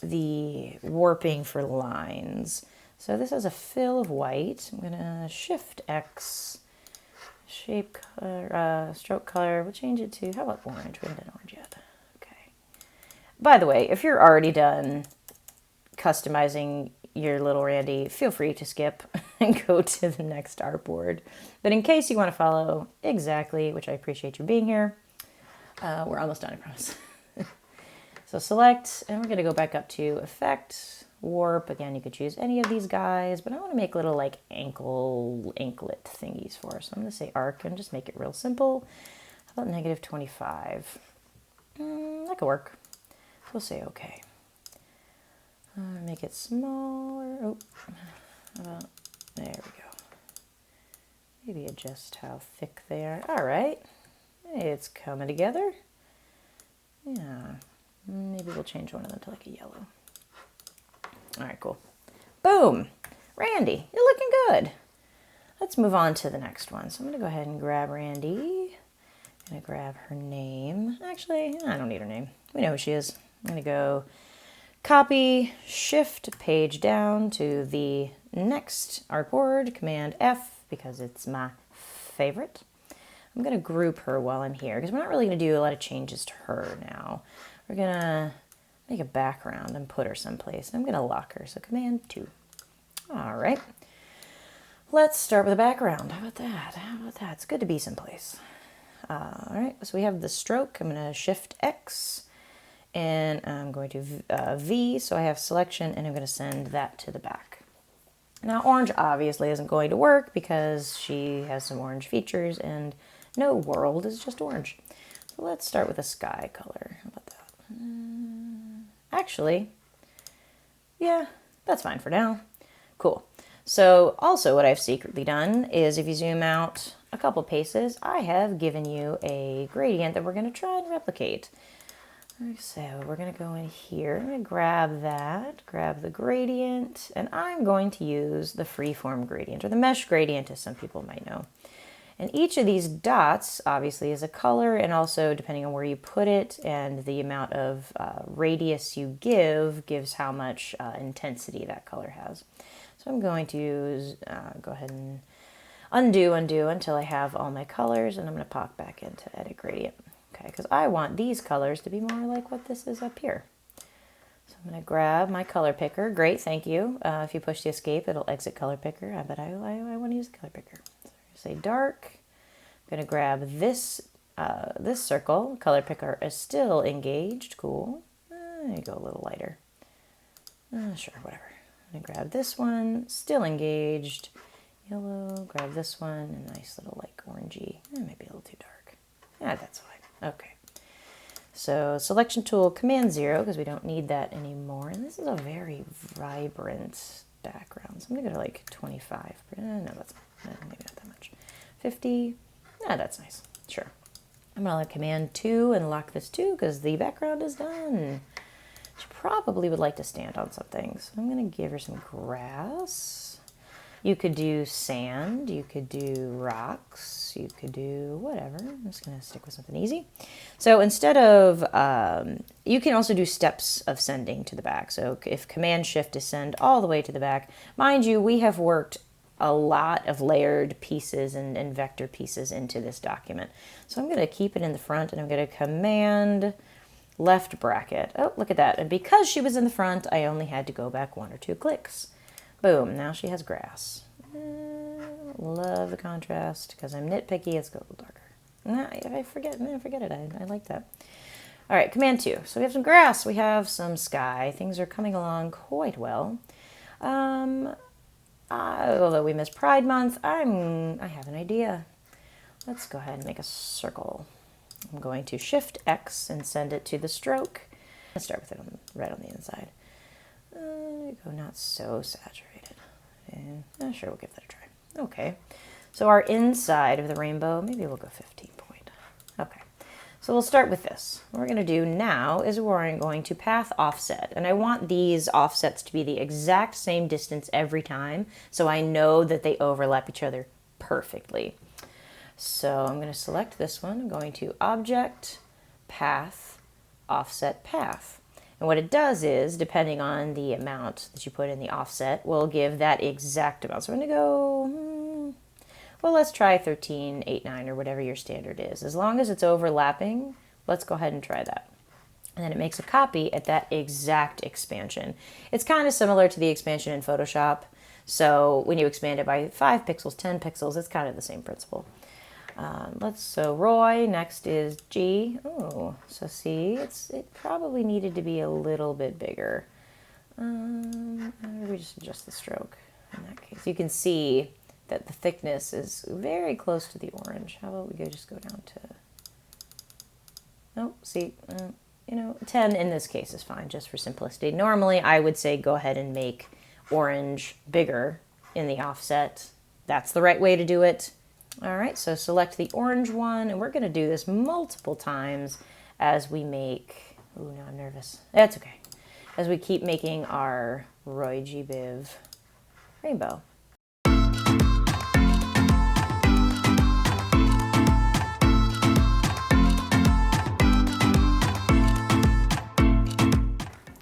the warping for lines. So this has a fill of white. I'm gonna Shift X, shape color, stroke color. We'll change it to, how about orange? We haven't done orange yet. Okay. By the way, if you're already done customizing your little Randy, feel free to skip and go to the next artboard. But in case you want to follow exactly, which I appreciate you being here, we're almost done, I promise. So select, and we're going to go back up to Effect, Warp. Again, you could choose any of these guys, but I want to make little like anklet thingies for us. So I'm going to say Arc and just make it real simple. How about -25? That could work. So we'll say okay. Make it smaller. Oh, there we go. Maybe adjust how thick they are. All right, it's coming together. Yeah, maybe we'll change one of them to like a yellow. All right, cool. Boom, Randy, you're looking good. Let's move on to the next one. So I'm gonna go ahead and grab Randy. I'm gonna grab her name. Actually, I don't need her name. We know who she is. I'm gonna go Copy, shift page down to the next artboard, Command F, because it's my favorite. I'm going to group her while I'm here, because we're not really going to do a lot of changes to her now. We're going to make a background and put her someplace. I'm going to lock her, so Command 2. All right. Let's start with a background. How about that? How about that? It's good to be someplace. All right, so we have the stroke. I'm going to Shift X, and I'm going to V, so I have selection, and I'm going to send that to the back. Now, orange obviously isn't going to work because she has some orange features, and no world is just orange. So let's start with a sky color. How about that? Actually, yeah, that's fine for now. Cool. So also what I've secretly done is if you zoom out a couple paces, I have given you a gradient that we're going to try and replicate. So we're going to go in here, I'm going to grab that, grab the gradient, and I'm going to use the Freeform gradient, or the mesh gradient as some people might know. And each of these dots obviously is a color, and also depending on where you put it and the amount of radius you gives how much intensity that color has. So I'm going to use, go ahead and undo until I have all my colors, and I'm going to pop back into edit gradient. Okay, because I want these colors to be more like what this is up here. So I'm going to grab my color picker. Great, thank you. If you push the escape, it'll exit color picker, but I want to use the color picker. So I'm going to say dark. I'm going to grab this, this circle. Color picker is still engaged. Cool. There you go, a little lighter. Sure, whatever. I'm going to grab this one, still engaged. Yellow, grab this one, a nice little like orangey. Maybe a little too dark. Yeah, that's fine. Okay. So selection tool, Command 0, because we don't need that anymore. And this is a very vibrant background. So I'm going to go to like 25. No, that's maybe not that much. 50. Yeah, that's nice. Sure. I'm going to Command 2 and lock this too, because the background is done. She probably would like to stand on something. So I'm going to give her some grass. You could do sand, you could do rocks, you could do whatever. I'm just going to stick with something easy. So instead of, you can also do steps of sending to the back. So if Command Shift is send all the way to the back, mind you, we have worked a lot of layered pieces and vector pieces into this document. So I'm going to keep it in the front, and I'm going to Command left bracket. Oh, look at that. And because she was in the front, I only had to go back 1 or 2 clicks. Boom, now she has grass. Love the contrast. Because I'm nitpicky, let's go a little darker. Nah, I forget it. I like that. All right, Command 2. So we have some grass, we have some sky. Things are coming along quite well. Although we missed Pride Month, I have an idea. Let's go ahead and make a circle. I'm going to Shift X and send it to the stroke. Let's start with it right on the inside. Go not so saturated. And sure, we'll give that a try. Okay, so our inside of the rainbow, maybe we'll go 15 point. Okay, so we'll start with this. What we're going to do now is we're going to path offset. And I want these offsets to be the exact same distance every time, so I know that they overlap each other perfectly. So I'm going to select this one. I'm going to Object, Path, Offset Path. And what it does is, depending on the amount that you put in the offset, will give that exact amount. So I'm going to go, well, let's try 1389 or whatever your standard is. As long as it's overlapping, let's go ahead and try that. And then it makes a copy at that exact expansion. It's kind of similar to the expansion in Photoshop. So when you expand it by 5 pixels, 10 pixels, it's kind of the same principle. So Roy, next is G. Oh, so see, it probably needed to be a little bit bigger. We just adjust the stroke in that case. You can see that the thickness is very close to the orange. How about we just go down to, oh, see, 10 in this case is fine, just for simplicity. Normally, I would say go ahead and make orange bigger in the offset. That's the right way to do it. All right, so select the orange one, and we're going to do this multiple times as we make, oh, now I'm nervous. That's okay. As we keep making our Roy G. Biv rainbow.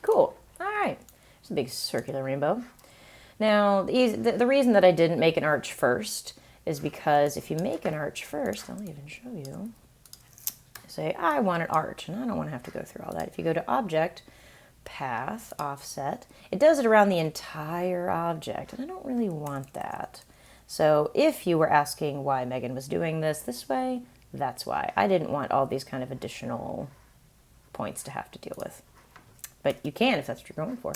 Cool. All It's a big circular rainbow. Now, the reason that I didn't make an arch first is because if you make an arch first, I'll even show you. Say, I want an arch, and I don't want to have to go through all that. If you go to Object, Path, Offset, it does it around the entire object, and I don't really want that. So if you were asking why Megan was doing this way, that's why. I didn't want all these kind of additional points to have to deal with. But you can if that's what you're going for.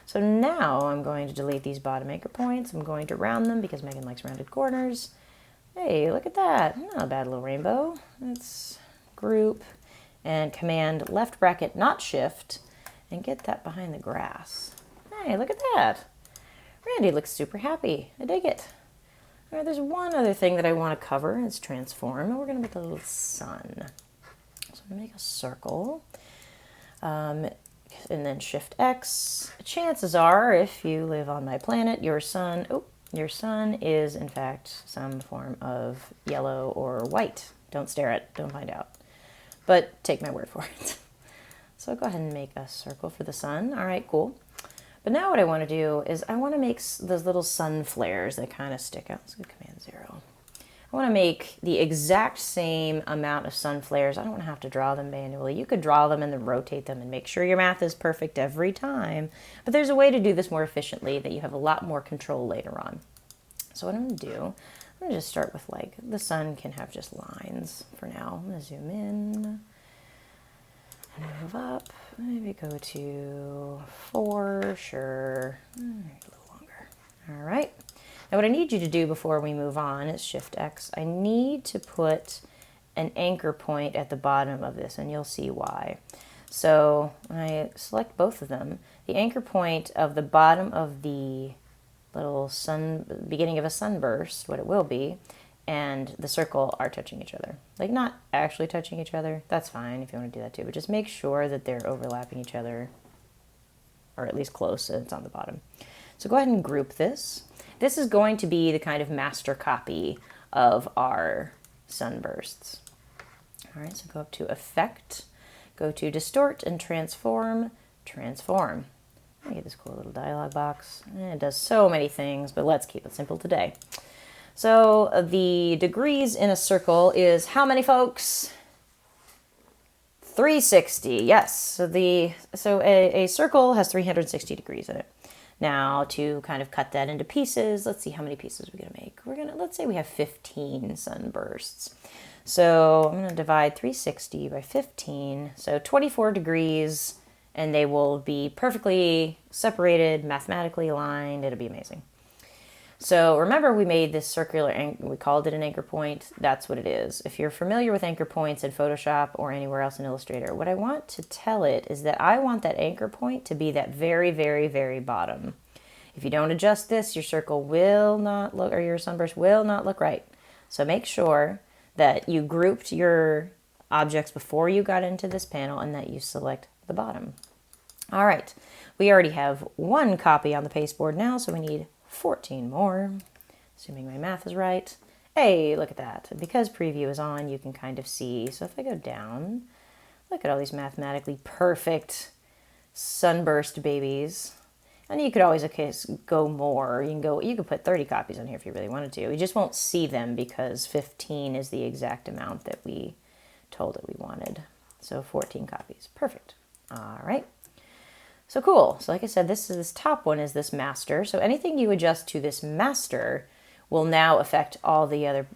So now I'm going to delete these bottom anchor points. I'm going to round them because Megan likes rounded corners. Hey, look at that. Not a bad little rainbow. Let's group and Command left bracket, not Shift, and get that behind the grass. Hey, look at that. Randy looks super happy. I dig it. All right, there's one other thing that I want to cover. It's transform, and we're going to make a little sun. So I'm going to make a circle. And then Shift X. Chances are, if you live on my planet, your sun is in fact some form of yellow or white. Don't stare at it, don't find out. But take my word for it. So go ahead and make a circle for the sun. All right, cool. But now what I want to do is I want to make those little sun flares that kind of stick out. Let's go Command 0. I want to make the exact same amount of sun flares. I don't want to have to draw them manually. You could draw them and then rotate them and make sure your math is perfect every time. But there's a way to do this more efficiently that you have a lot more control later on. So what I'm going to do, I'm going to just start with like, the sun can have just lines for now. I'm going to zoom in and move up. Maybe go to 4, sure. A little longer. All right. Now what I need you to do before we move on is Shift X. I need to put an anchor point at the bottom of this, and you'll see why. So when I select both of them, the anchor point of the bottom of the little beginning of a sunburst, what it will be, and the circle are touching each other. Like not actually touching each other. That's fine if you want to do that too, but just make sure that they're overlapping each other, or at least close, and it's on the bottom. So go ahead and group this. This is going to be the kind of master copy of our sunbursts. All right, so go up to Effect, go to Distort and Transform, Transform. I get this cool little dialog box. It does so many things, but let's keep it simple today. So the degrees in a circle is how many, folks? 360, yes. So a circle has 360 degrees in it. Now to kind of cut that into pieces, let's see how many pieces we're gonna make. Let's say we have 15 sunbursts. So I'm gonna divide 360 by 15, so 24 degrees, and they will be perfectly separated, mathematically aligned. It'll be amazing. So remember we made this circular, we called it an anchor point. That's what it is. If you're familiar with anchor points in Photoshop or anywhere else in Illustrator, what I want to tell it is that I want that anchor point to be that very, very, very bottom. If you don't adjust this, your circle will not look, or your sunburst will not look right. So make sure that you grouped your objects before you got into this panel and that you select the bottom. All right, we already have one copy on the pasteboard now, so we need 14 more, assuming my math is right. Hey, look at that. Because preview is on, you can kind of see. So if I go down, look at all these mathematically perfect sunburst babies. And you could always, okay, go more. You could put 30 copies on here if you really wanted to. You just won't see them because 15 is the exact amount that we told it we wanted. So 14 copies. Perfect. All right. So cool. So like I said, this top one is this master. So anything you adjust to this master will now affect all the other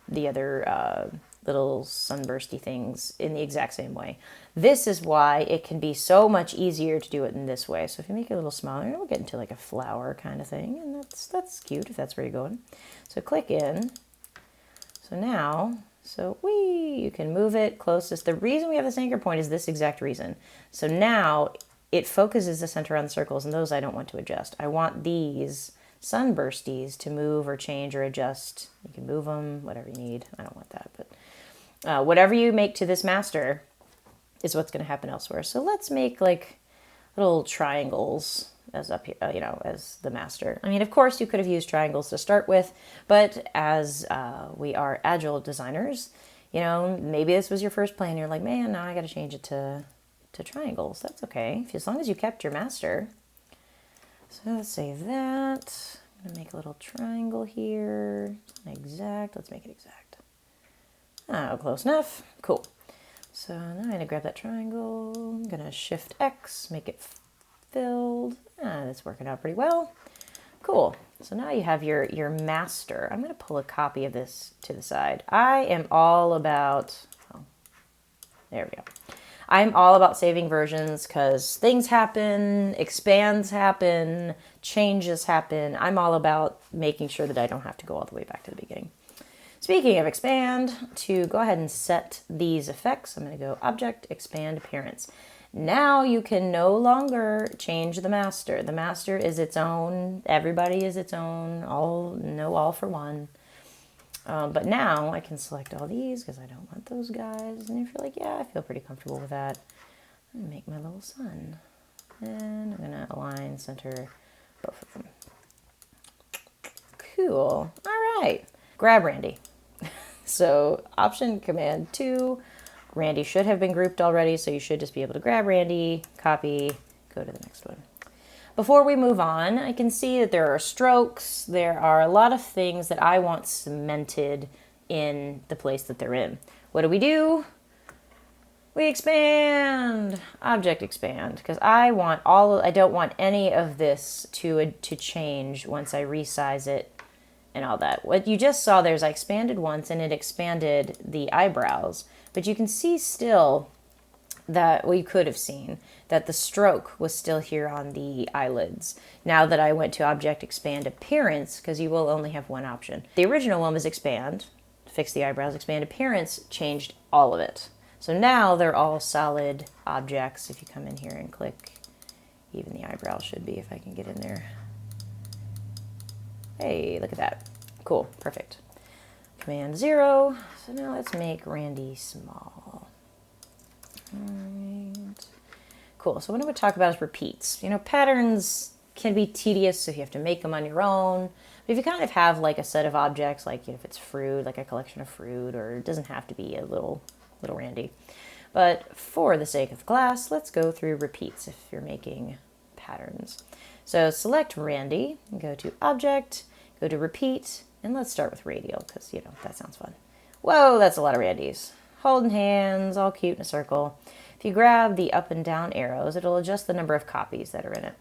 little sunbursty things in the exact same way. This is why it can be so much easier to do it in this way. So if you make it a little smaller, we'll get into like a flower kind of thing, and that's cute if that's where you're going. So click in. So now, you can move it closest. The reason we have this anchor point is this exact reason. So now it focuses the center on the circles, and those I don't want to adjust. I want these sunbursties to move or change or adjust. You can move them, whatever you need. I don't want that, but whatever you make to this master is what's going to happen elsewhere. So let's make like little triangles as up here, as the master. I mean, of course, you could have used triangles to start with, but as we are agile designers, maybe this was your first plane. You're like, man, now I got to change it to triangles. That's okay, as long as you kept your master. So let's save that. I'm gonna make a little triangle here. Exact, let's make it exact. Oh, close enough, cool. So now I'm gonna grab that triangle, I'm gonna Shift X, make it filled. That's working out pretty well. Cool, so now you have your master. I'm gonna pull a copy of this to the side. I am all about, oh, there we go. I'm all about saving versions because things happen, expands happen, changes happen. I'm all about making sure that I don't have to go all the way back to the beginning. Speaking of expand, to go ahead and set these effects, I'm going to go Object, Expand Appearance. Now you can no longer change the master. The master is its own, everybody is its own, all for one. But now I can select all these because I don't want those guys. And if you're like, yeah, I feel pretty comfortable with that, I'm going to make my little sun. And I'm going to align, center both of them. Cool. All right. Grab Randy. So Option Command 2. Randy should have been grouped already, so you should just be able to grab Randy, copy, go to the next one. Before we move on, I can see that there are strokes. There are a lot of things that I want cemented in the place that they're in. What do? We expand, Object Expand, because I don't want any of this to change once I resize it and all that. What you just saw there's I expanded once and it expanded the eyebrows, but you can see still that, well, you could have seen that the stroke was still here on the eyelids. Now that I went to Object Expand Appearance, because you will only have one option. The original one was Expand, fix the eyebrows. Expand Appearance changed all of it. So now they're all solid objects. If you come in here and click, even the eyebrow should be, if I can get in there. Hey, look at that. Cool, perfect. Command 0. So now let's make Randy small. All right. Cool, so what I would talk about is repeats. You know, patterns can be tedious, so you have to make them on your own. But if you kind of have like a set of objects, like, you know, if it's fruit, like a collection of fruit, or it doesn't have to be a little Randy. But for the sake of the class, let's go through repeats if you're making patterns. So select Randy, and go to Object, go to Repeat, and let's start with Radial, because, you know, that sounds fun. Whoa, that's a lot of Randys. Holding hands, all cute in a circle. If you grab the up and down arrows, it'll adjust the number of copies that are in it.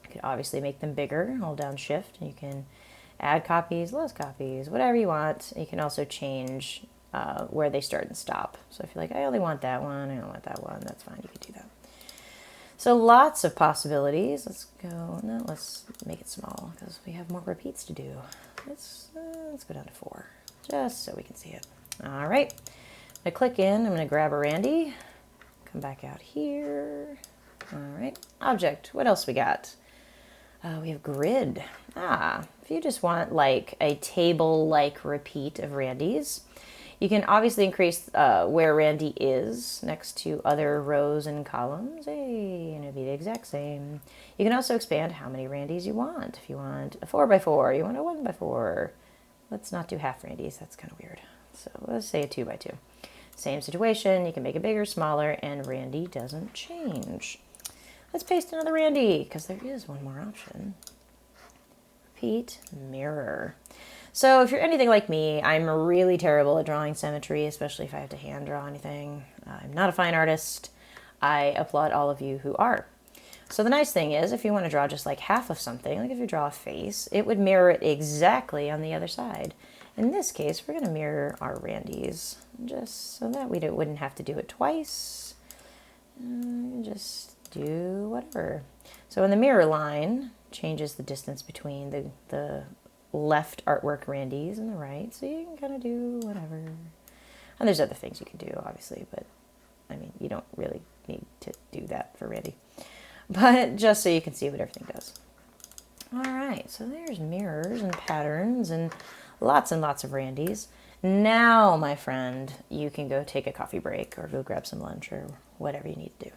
You can obviously make them bigger, hold down Shift, and you can add copies, less copies, whatever you want. You can also change where they start and stop. So if you're like, I only want that one, I don't want that one, that's fine, you can do that. So lots of possibilities. Let's make it small because we have more repeats to do. Let's go down to 4, just so we can see it. All right, I click in, I'm gonna grab a Randy, come back out here. All right, Object, what else we got? We have Grid. If you just want like a table-like repeat of Randys, you can obviously increase where Randy is next to other rows and columns. Hey, and it'll be the exact same. You can also expand how many Randys you want. If you want a 4x4, you want a 1x4. Let's not do half Randys, that's kind of weird. So let's say a 2x2. Same situation, you can make it bigger, smaller, and Randy doesn't change. Let's paste another Randy, because there is one more option. Repeat, mirror. So if you're anything like me, I'm really terrible at drawing symmetry, especially if I have to hand draw anything. I'm not a fine artist. I applaud all of you who are. So the nice thing is, if you want to draw just like half of something, like if you draw a face, it would mirror it exactly on the other side. In this case, we're going to mirror our Randys, just so that we wouldn't have to do it twice. Just do whatever. So in the mirror line, changes the distance between the left artwork Randys and the right, so you can kind of do whatever. And there's other things you can do, obviously, but I mean, you don't really need to do that for Randy. But just so you can see what everything does. All right, so there's mirrors and patterns and lots of Randys. Now, my friend, you can go take a coffee break or go grab some lunch or whatever you need to do.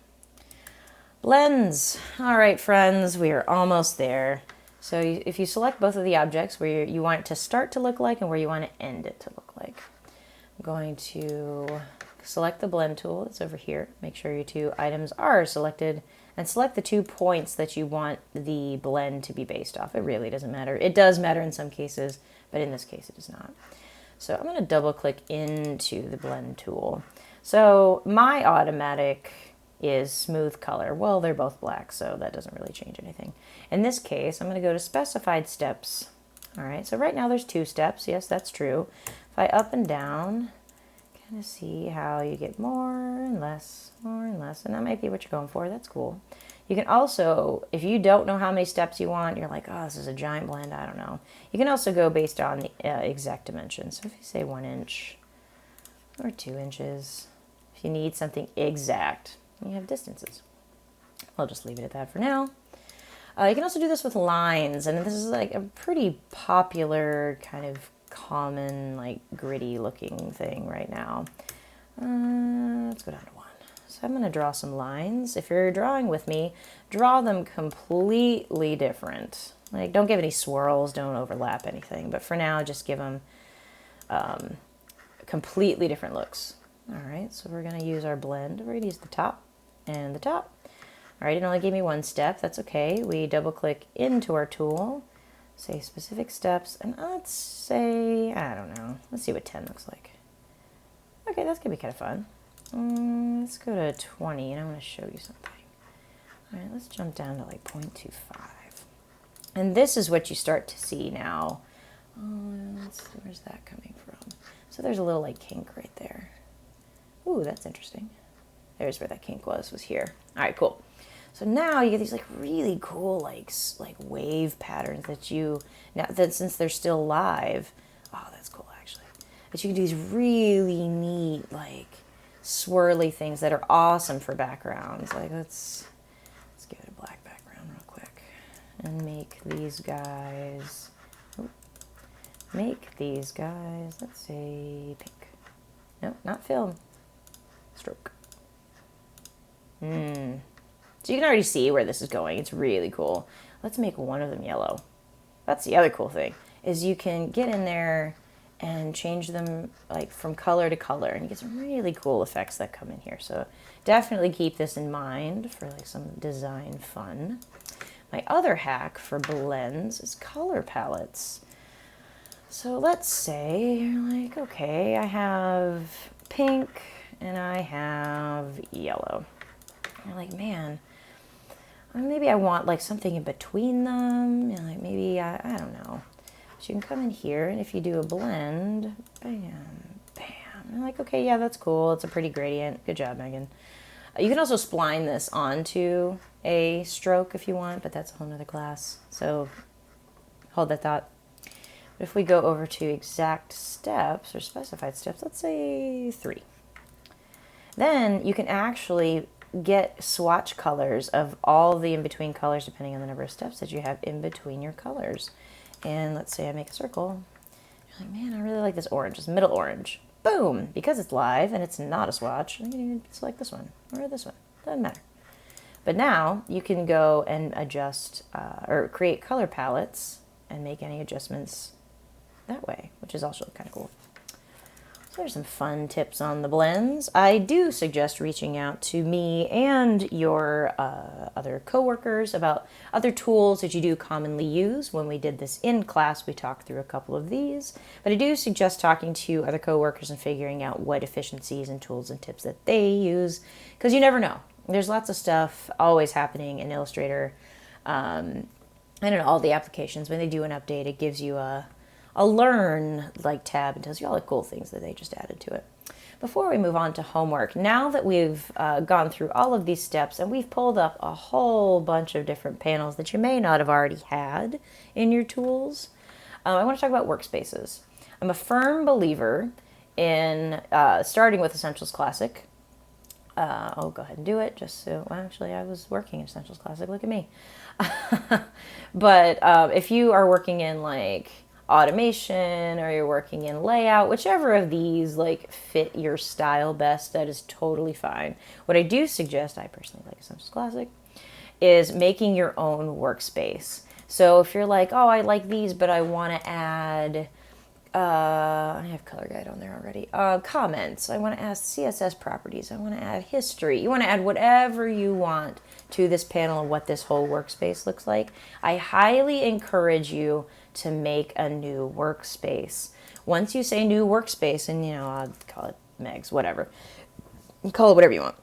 Blends. All right, friends, we are almost there. So if you select both of the objects where you want it to start to look like and where you want to end it to look like. I'm going to select the blend tool. It's over here. Make sure your two items are selected and select the 2 points that you want the blend to be based off. It really doesn't matter. It does matter in some cases, but in this case it does not. So I'm going to double click into the blend tool. So my automatic is smooth color. Well, they're both black, so that doesn't really change anything. In this case, I'm going to go to specified steps. All right, so right now there's 2 steps. Yes, that's true. If I up and down, kind of see how you get more and less, and that might be what you're going for. That's cool. You can also, if you don't know how many steps you want, you're like, oh, this is a giant blend, I don't know. You can also go based on the exact dimensions. So if you say 1 inch or 2 inches, if you need something exact, you have distances. I'll just leave it at that for now. You can also do this with lines, and this is like a pretty popular kind of common, like gritty looking thing right now. Let's go down to 1. So I'm going to draw some lines. If you're drawing with me, draw them completely different. Like, don't give any swirls, don't overlap anything. But for now, just give them completely different looks. All right, so we're going to use our blend. We're going to use the top and the top. All right, it only gave me 1 step. That's okay. We double click into our tool, say specific steps, and let's say, I don't know, let's see what 10 looks like. Okay, that's going to be kind of fun. Let's go to 20, and I want to show you something. All right, let's jump down to like 0.25. And this is what you start to see now. Where's that coming from? So there's a little like kink right there. Ooh, that's interesting. There's where that kink was here. All right, cool. So now you get these like really cool like wave patterns that since they're still live. Oh, that's cool actually. But you can do these really neat like swirly things that are awesome for backgrounds. Like let's give it a black background real quick and make these guys. Let's say pink. No, not film. Stroke. So you can already see where this is going. It's really cool. Let's make one of them yellow. That's the other cool thing, is you can get in there and change them like from color to color, and you get some really cool effects that come in here. So definitely keep this in mind for like some design fun. My other hack for blends is color palettes. So let's say you're like, okay, I have pink and I have yellow. You're like, man, maybe I want like something in between them. You know, like maybe, I don't know. So you can come in here, and if you do a blend, bam, bam. I'm like, okay, yeah, that's cool. It's a pretty gradient. Good job, Megan. You can also spline this onto a stroke if you want, but that's a whole nother class. So hold that thought. But if we go over to exact steps or specified steps, let's say 3. Then you can actually get swatch colors of all the in-between colors depending on the number of steps that you have in between your colors. And let's say I make a circle. You're like, man, I really like this orange, this middle orange. Boom! Because it's live and it's not a swatch, I'm going to select this one or this one. Doesn't matter. But now you can go and adjust or create color palettes and make any adjustments that way, which is also kind of cool. So there's some fun tips on the blends. I do suggest reaching out to me and your other coworkers about other tools that you do commonly use. When we did this in class, we talked through a couple of these. But I do suggest talking to other coworkers and figuring out what efficiencies and tools and tips that they use, because you never know. There's lots of stuff always happening in Illustrator. And in all the applications, when they do an update, it gives you a learn like tab and tells you all the cool things that they just added to it. Before we move on to homework, now that we've gone through all of these steps and we've pulled up a whole bunch of different panels that you may not have already had in your tools, I want to talk about Workspaces. I'm a firm believer in starting with Essentials Classic. I'll go ahead and do it just so, well, actually I was working in Essentials Classic, look at me. But if you are working in like automation or you're working in layout, whichever of these like fit your style best, that is totally fine. What I do suggest, I personally like Essentials Classic, is making your own workspace. So if you're like, oh, I like these, but I want to add I have color guide on there already. Comments. I want to add CSS properties. I want to add history. You want to add whatever you want to this panel of what this whole workspace looks like. I highly encourage you to make a new workspace. Once you say new workspace, and I'll call it Megs, whatever. Call it whatever you want.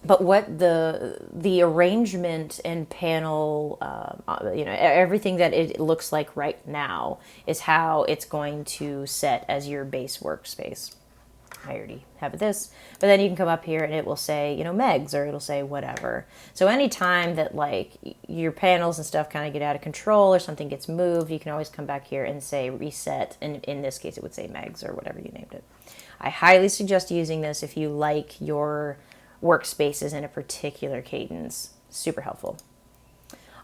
But what the arrangement and panel, everything that it looks like right now is how it's going to set as your base workspace. I already have this, but then you can come up here and it will say, Megs, or it'll say whatever. So anytime that like your panels and stuff kind of get out of control or something gets moved, you can always come back here and say reset. And in this case, it would say Megs or whatever you named it. I highly suggest using this if you like your workspaces in a particular cadence. Super helpful.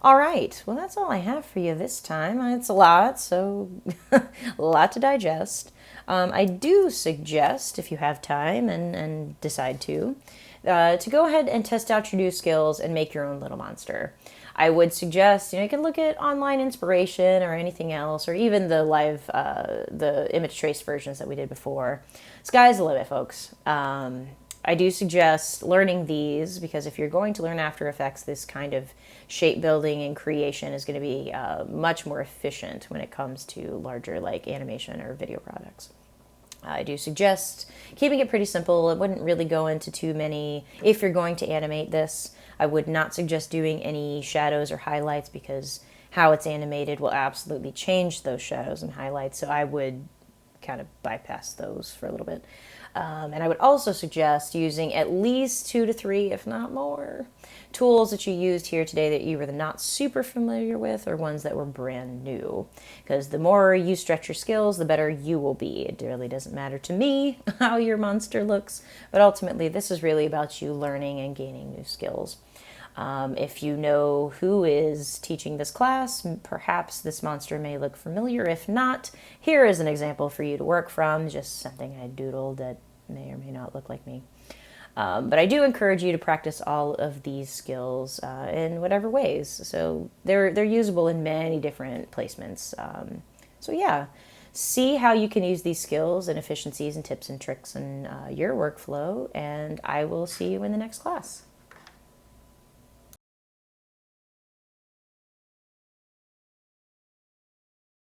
All right, well, that's all I have for you this time. It's a lot, so a lot to digest. I do suggest, if you have time and decide to go ahead and test out your new skills and make your own little monster. I would suggest, you can look at online inspiration or anything else, or even the live, the image trace versions that we did before. Sky's the limit, folks. I do suggest learning these because if you're going to learn After Effects, this kind of shape building and creation is going to be much more efficient when it comes to larger like animation or video products. I do suggest keeping it pretty simple. It wouldn't really go into too many. If you're going to animate this, I would not suggest doing any shadows or highlights because how it's animated will absolutely change those shadows and highlights. So I would kind of bypass those for a little bit. And I would also suggest using at least 2 to 3, if not more, tools that you used here today that you were not super familiar with or ones that were brand new. Because the more you stretch your skills, the better you will be. It really doesn't matter to me how your monster looks, but ultimately this is really about you learning and gaining new skills. If you know who is teaching this class, perhaps this monster may look familiar. If not, here is an example for you to work from, just something I doodled that may or may not look like me. But I do encourage you to practice all of these skills in whatever ways. So they're usable in many different placements. So yeah, see how you can use these skills and efficiencies and tips and tricks in your workflow, and I will see you in the next class.